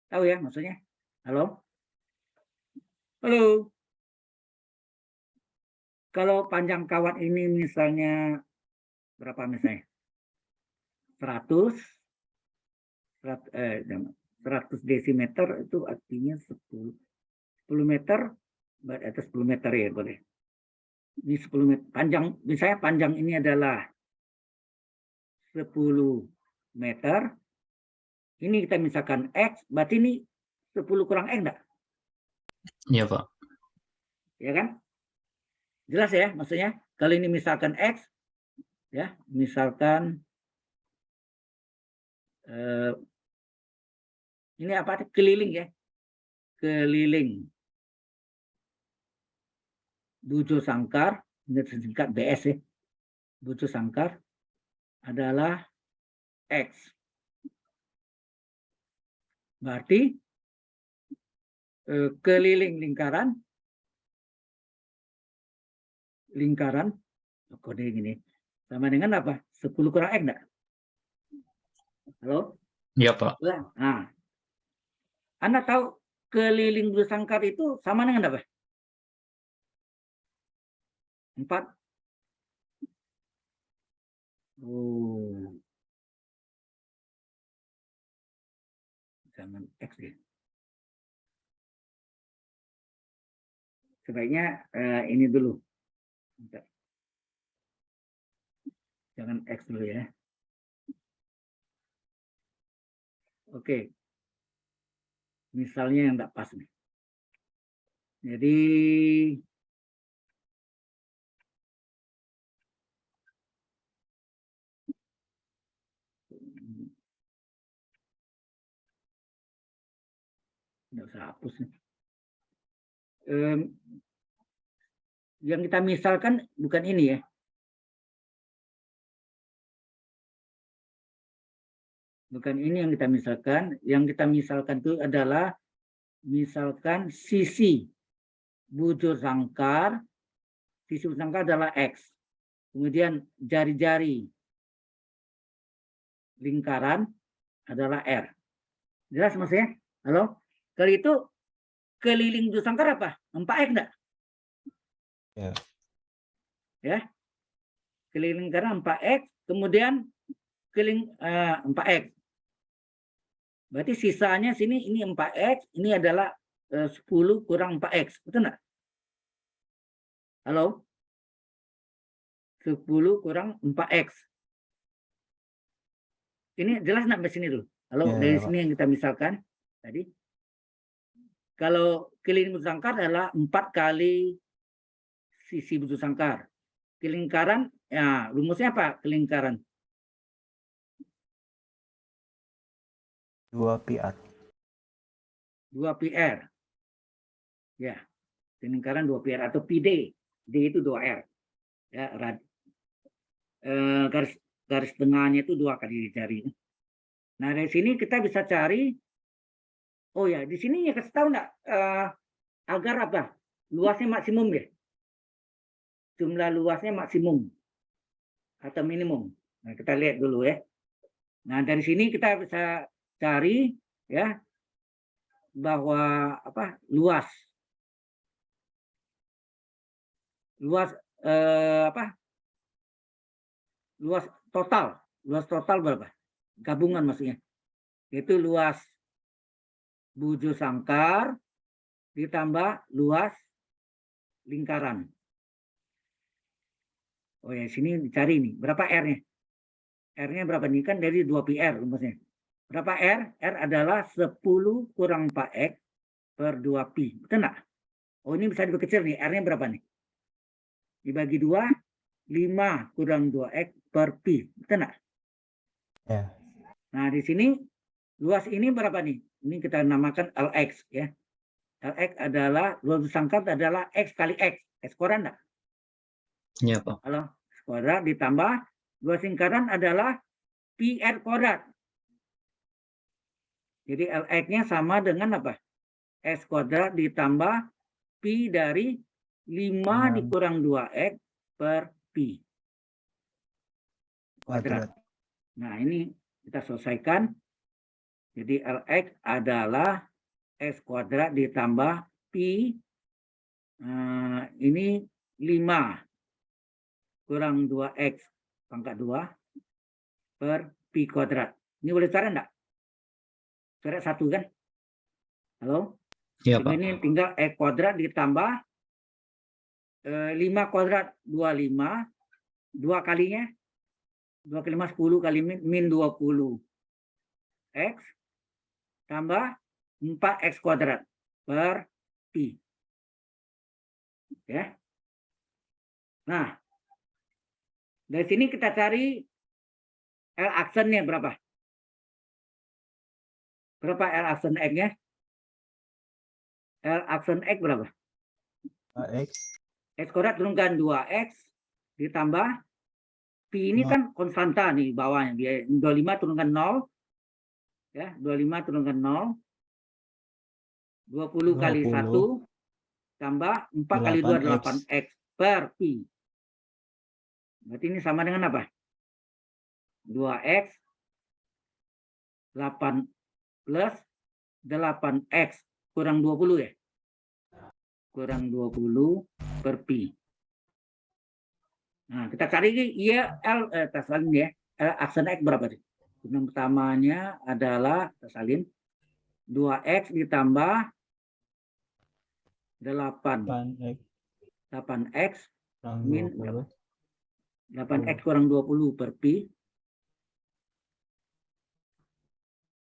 Tahu ya maksudnya? Halo? Halo? Kalau panjang kawat ini misalnya berapa misalnya? 100 desimeter itu artinya 10 meter, atau 10 meter ya boleh. Ini 10 meter panjang, misalnya panjang ini adalah 10 meter. Ini kita misalkan X, berarti ini 10 kurang X enggak? Iya, Pak. Ya kan? Jelas ya maksudnya? Kalau ini misalkan X, ya, misalkan ini apa? Keliling ya. Keliling. Bujo sangkar, ini disingkat BS ya. Bujo sangkar adalah X. Berarti keliling lingkaran kode gini sama dengan apa? 10 kurang X enggak? Halo? Iya, Pak. Nah, Anda tahu keliling bujo sangkar itu sama dengan apa? 4. Oh. Jangan X ya. Sebaiknya ini dulu. Bentar. Jangan X dulu ya. Oke. Misalnya yang enggak pas nih. Jadi enggak usah hapus nih. Yang kita misalkan bukan ini ya. Bukan ini yang kita misalkan. Yang kita misalkan itu adalah misalkan sisi bujur sangkar. Sisi bujur sangkar adalah X. Kemudian jari-jari lingkaran adalah R. Jelas maksudnya? Halo? Kalau itu keliling bujur sangkar apa? 4X enggak? Ya. Ya. Keliling lingkaran 4X. Kemudian keliling 4X. Berarti sisanya sini ini 4X, ini adalah 10 kurang 4X. Betul enggak? Halo? 10 kurang 4X. Ini jelas enggak sampai sini dulu? Halo, Ya, dari Pak. sini yang kita misalkan tadi. Kalau keliling bujur sangkar adalah 4 kali sisi bujur sangkar. Kelingkaran, ya rumusnya apa? Kelingkaran 2 PR. 2 PR. Ya, kelingkaran 2 PR atau PD. D itu 2R. Ya, garis tengahnya itu 2 kali dicari. Nah, dari sini kita bisa cari. Oh ya, di sini ya kasih tahu enggak agar apa? Luasnya maksimum ya. Jumlah luasnya maksimum atau minimum. Nah, kita lihat dulu ya. Nah, dari sini kita bisa cari ya bahwa apa? Luas apa? Luas total berapa? Gabungan maksudnya. Itu luas bujur sangkar ditambah luas lingkaran. Oh ya, sini dicari nih. Berapa R-nya? R-nya berapa nih? Kan dari 2 PR rumusnya. Berapa R? R adalah 10 kurang 4X per 2 pi. Betul nggak? Oh, ini bisa diperkecil nih. R-nya berapa nih? Dibagi 2, 5 kurang 2X per pi. Betul nggak? Ya. Nah, di sini luas ini berapa nih? Ini kita namakan LX ya. LX adalah, luas sangkar adalah X kali X. X kuadrat enggak? Iya, Pak. Kalau X kuadrat ditambah luas lingkaran adalah pi R kuadrat. Jadi LX-nya sama dengan apa? X kuadrat ditambah pi dari 5 dikurang 2X per pi kuadrat. Nah, ini kita selesaikan. Jadi LX adalah X kuadrat ditambah pi, ini 5 kurang 2X pangkat 2 per pi kuadrat. Ini boleh cara enggak? Coret 1 kan? Halo? Iya, Pak. Ini tinggal X kuadrat ditambah 5 kuadrat 25, 2 kalinya 2 kali 5 10 kali min 20 X tambah 4x kuadrat per Pi. Ya. Nah, dari sini kita cari L aksennya berapa? Berapa L aksen X-nya? L aksen X berapa? X. X kuadrat turunkan 2x ditambah Pi ini kan konstanta nih bawahnya. Dia 25 turunkan 0. Ya, 25 turunkan 0. 20 kali 1 tambah 4 kali 2 8x per Pi. Berarti ini sama dengan apa? 2x 8 plus 8x kurang 20 ya? Kurang 20 per Pi. Nah, kita cari ya L kita salin ya. L aksen X berapa sih? Yang pertamanya adalah kita salin 2x ditambah 8x 8x kurang min 20. 8x kurang 20 per Pi.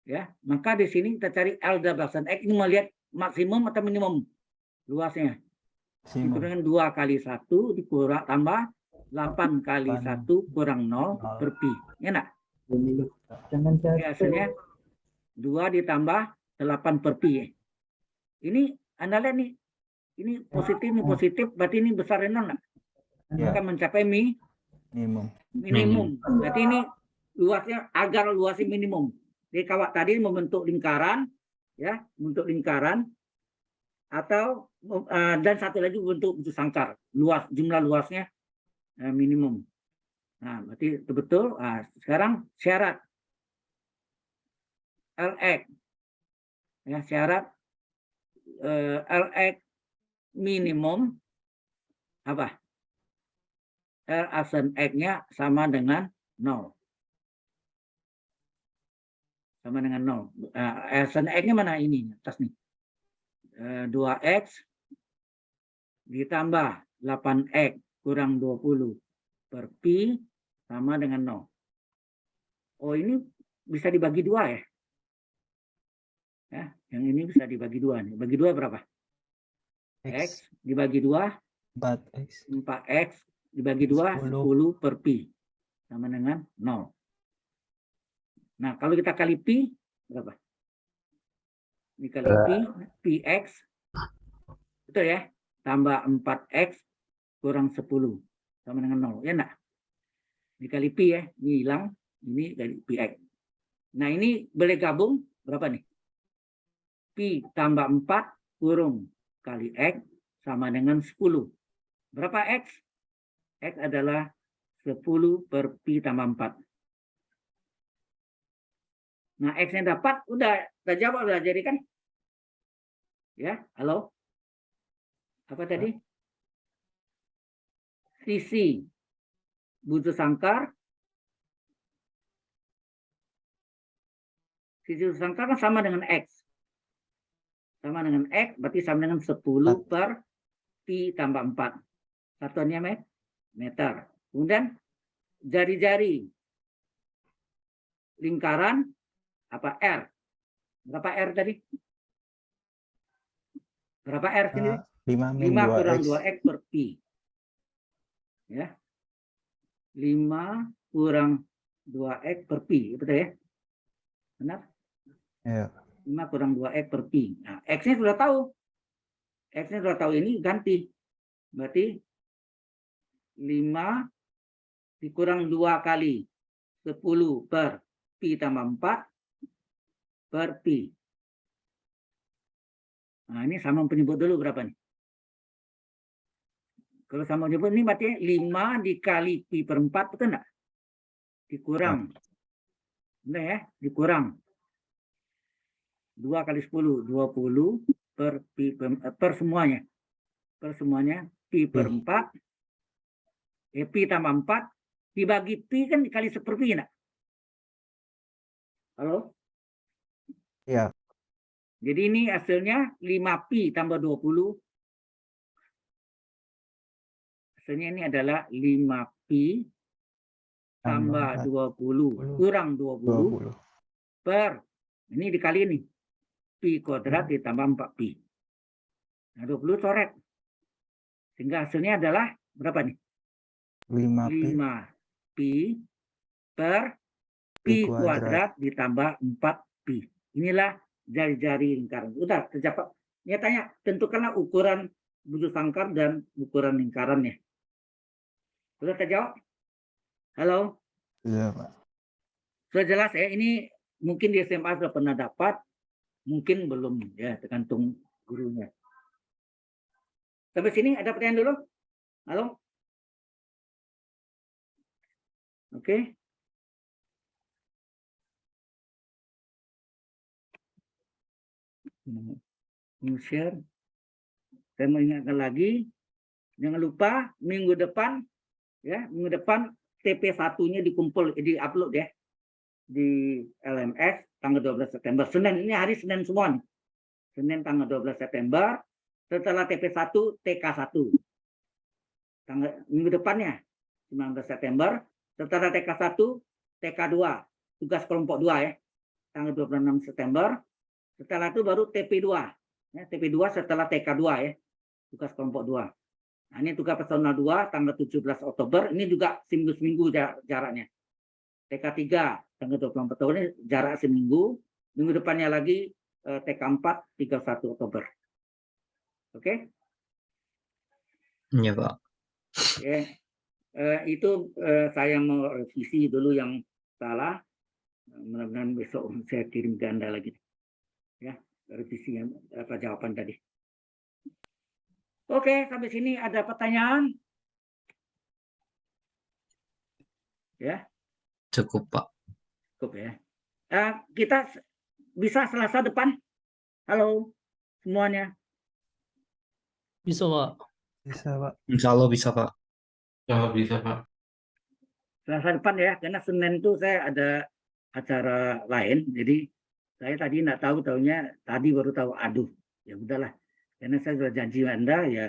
Ya, maka di sini kita cari L aksen X ini mau lihat maksimum atau minimum luasnya. Itu dengan 2 kali 1 dikurang tambah 8 kali 1 kurang 0 per Pi. Ya enggak? Ini hasilnya 2 ditambah 8 per Pi. Ini Anda lihat nih. Ini positif, berarti ini besar nol enggak? Maka mencapai minimum. Berarti ini luasnya agar luasnya minimum. Jadi kawat tadi membentuk lingkaran, ya, membentuk lingkaran, atau dan satu lagi bentuk sangkar. Jumlah luasnya minimum. Nah, berarti itu betul. Nah, sekarang syarat Lx, ya, syarat Lx minimum apa? L aksen X-nya sama dengan 0. Sama dengan 0. Aksen X-nya mana ini? Atas nih. 2x ditambah 8x kurang 20 per Pi sama dengan 0. Oh, ini bisa dibagi 2 ya? Ya, yang ini bisa dibagi 2 nih. Bagi 2 berapa? X dibagi 2 4x 4x dibagi 2 10 per Pi sama dengan 0. Nah, kalau kita kali Pi berapa? Dikali Pi, Px betul ya? Tambah 4x kurang 10 sama dengan 0. Ya enggak? Dikali Pi ya, ini hilang, ini dari Px. Nah, ini boleh gabung berapa nih? Pi tambah 4 kurung kali X sama dengan 10. Berapa X? X adalah 10 per Pi tambah 4. Nah, X-nya dapat, udah jawab, udah jadi kan? Ya, halo? Apa tadi? Sisi butuh sangkar. Sisi butuh sangkar kan sama dengan X. Sama dengan X, berarti sama dengan 10 per Pi tambah 4. Satuannya meter. Kemudian jari-jari lingkaran apa R? Berapa R tadi? Berapa R sini? 5 kurang 2x per Pi. Ya. 5 kurang 2x per Pi, betul ya? Benar? Ya. 5 kurang 2x per Pi. Nah, X-nya sudah tahu. X-nya sudah tahu, ini ganti. Berarti 5 dikurang 2 kali 10 per Pi tambah 4 per Pi. Nah, ini sama penyebut dulu berapa nih? Kalau sama penyebut ini berarti 5 dikali Pi per 4, betul enggak? Dikurang. Benar ya? Dikurang. 2 kali 10, 20 per Pi per semuanya. Per semuanya Pi per 4. Pi tambah 4 dibagi Pi kan dikali 1/Pi enggak? Halo? Iya. Jadi ini hasilnya 5Pi tambah 20. Hasilnya ini adalah 5Pi tambah 20 kurang 20 per, ini dikali ini. Pi kuadrat ditambah 4Pi. Nah, 20 coret. Sehingga hasilnya adalah berapa nih? 5Pi 5Pi per Pi Pi kuadrat ditambah 4Pi. Inilah jari-jari lingkaran. Udah, tercapai. Ini tanya, tentukanlah ukuran bujur sangkar dan ukuran lingkarannya. Sudah terjawab? Halo? Iya, Pak. Sudah jelas ya? Ini mungkin di SMA sudah pernah dapat, mungkin belum ya, tergantung gurunya. Sampai sini ada pertanyaan dulu? Halo? Oke. New share. Saya mau ingatkan lagi, jangan lupa minggu depan ya, minggu depan TP1-nya dikumpul, di-upload ya di LMS tanggal 12 September. Senin, ini hari Senin semua nih. Senin tanggal 12 September, setelah TP1 TK1. Minggu depannya 19 September, setelah TK1 TK2, tugas kelompok 2 ya. Tanggal 26 September. Setelah itu baru TP2. Ya, TP2 setelah TK2 ya. Tugas kelompok 2. Nah, ini tugas personal 2 tanggal 17 Oktober. Ini juga seminggu jaraknya. TK3 tanggal 24 Oktober ini jarak seminggu. Minggu depannya lagi TK4 31 Oktober. Oke? Iya, Pak. Ya. Itu saya mau revisi dulu yang salah. Mudah-mudahan besok saya kirim ke Anda lagi. Ya, revisi yang jawaban tadi. Oke, sampai sini ada pertanyaan? Ya. Cukup, Pak. Cukup ya. Kita bisa Selasa depan? Halo semuanya. Bisa, Pak. Bisa, Pak. Insya Allah bisa, Pak. Bisa, Pak. Selasa depan ya, karena Senin itu saya ada acara lain, jadi saya tadi nggak tahu, taunya tadi baru tahu. Aduh, ya udahlah, karena saya sudah janji Anda ya,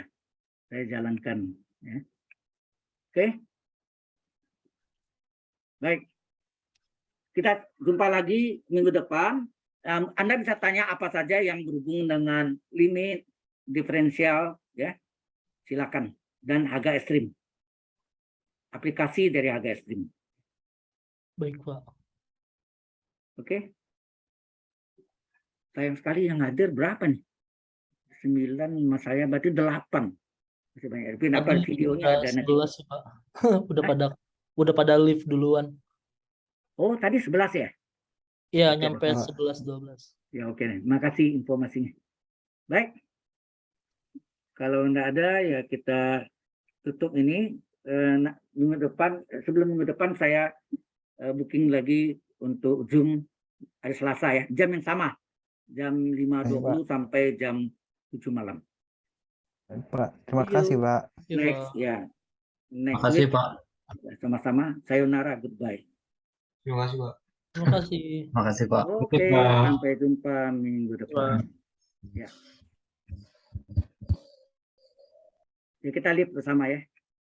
saya jalankan. Ya. Oke, baik. Kita jumpa lagi minggu depan. Anda bisa tanya apa saja yang berhubungan dengan limit, diferensial, ya, silakan. Dan harga ekstrim. Aplikasi dari harga ekstrim. Baik, Pak. Oke. Sayang sekali yang hadir berapa nih? 9 sama saya berarti 8. Masih banyak. Kenapa Tadi videonya udah ada nanti? 11 sih, Pak. udah pada live duluan. Oh, tadi 11 ya? Iya, Oke, nyampe Pak. 11 12. Ya oke. Makasih informasinya. Baik. Kalau enggak ada ya kita tutup ini. Minggu depan, sebelum minggu depan saya booking lagi untuk Zoom hari Selasa ya. Jam yang sama. Jam 5.20 sampai jam 7 malam. Pak, terima See kasih, you Pak. Iya, next Pak. ya. Next Makasih, week. Pak. Sama-sama. Sayonara, goodbye. Terima kasih, Pak. Terima kasih. Makasih, Pak. Oke, Pak. sampai jumpa minggu depan. Ya. Ya, kita lihat bersama ya.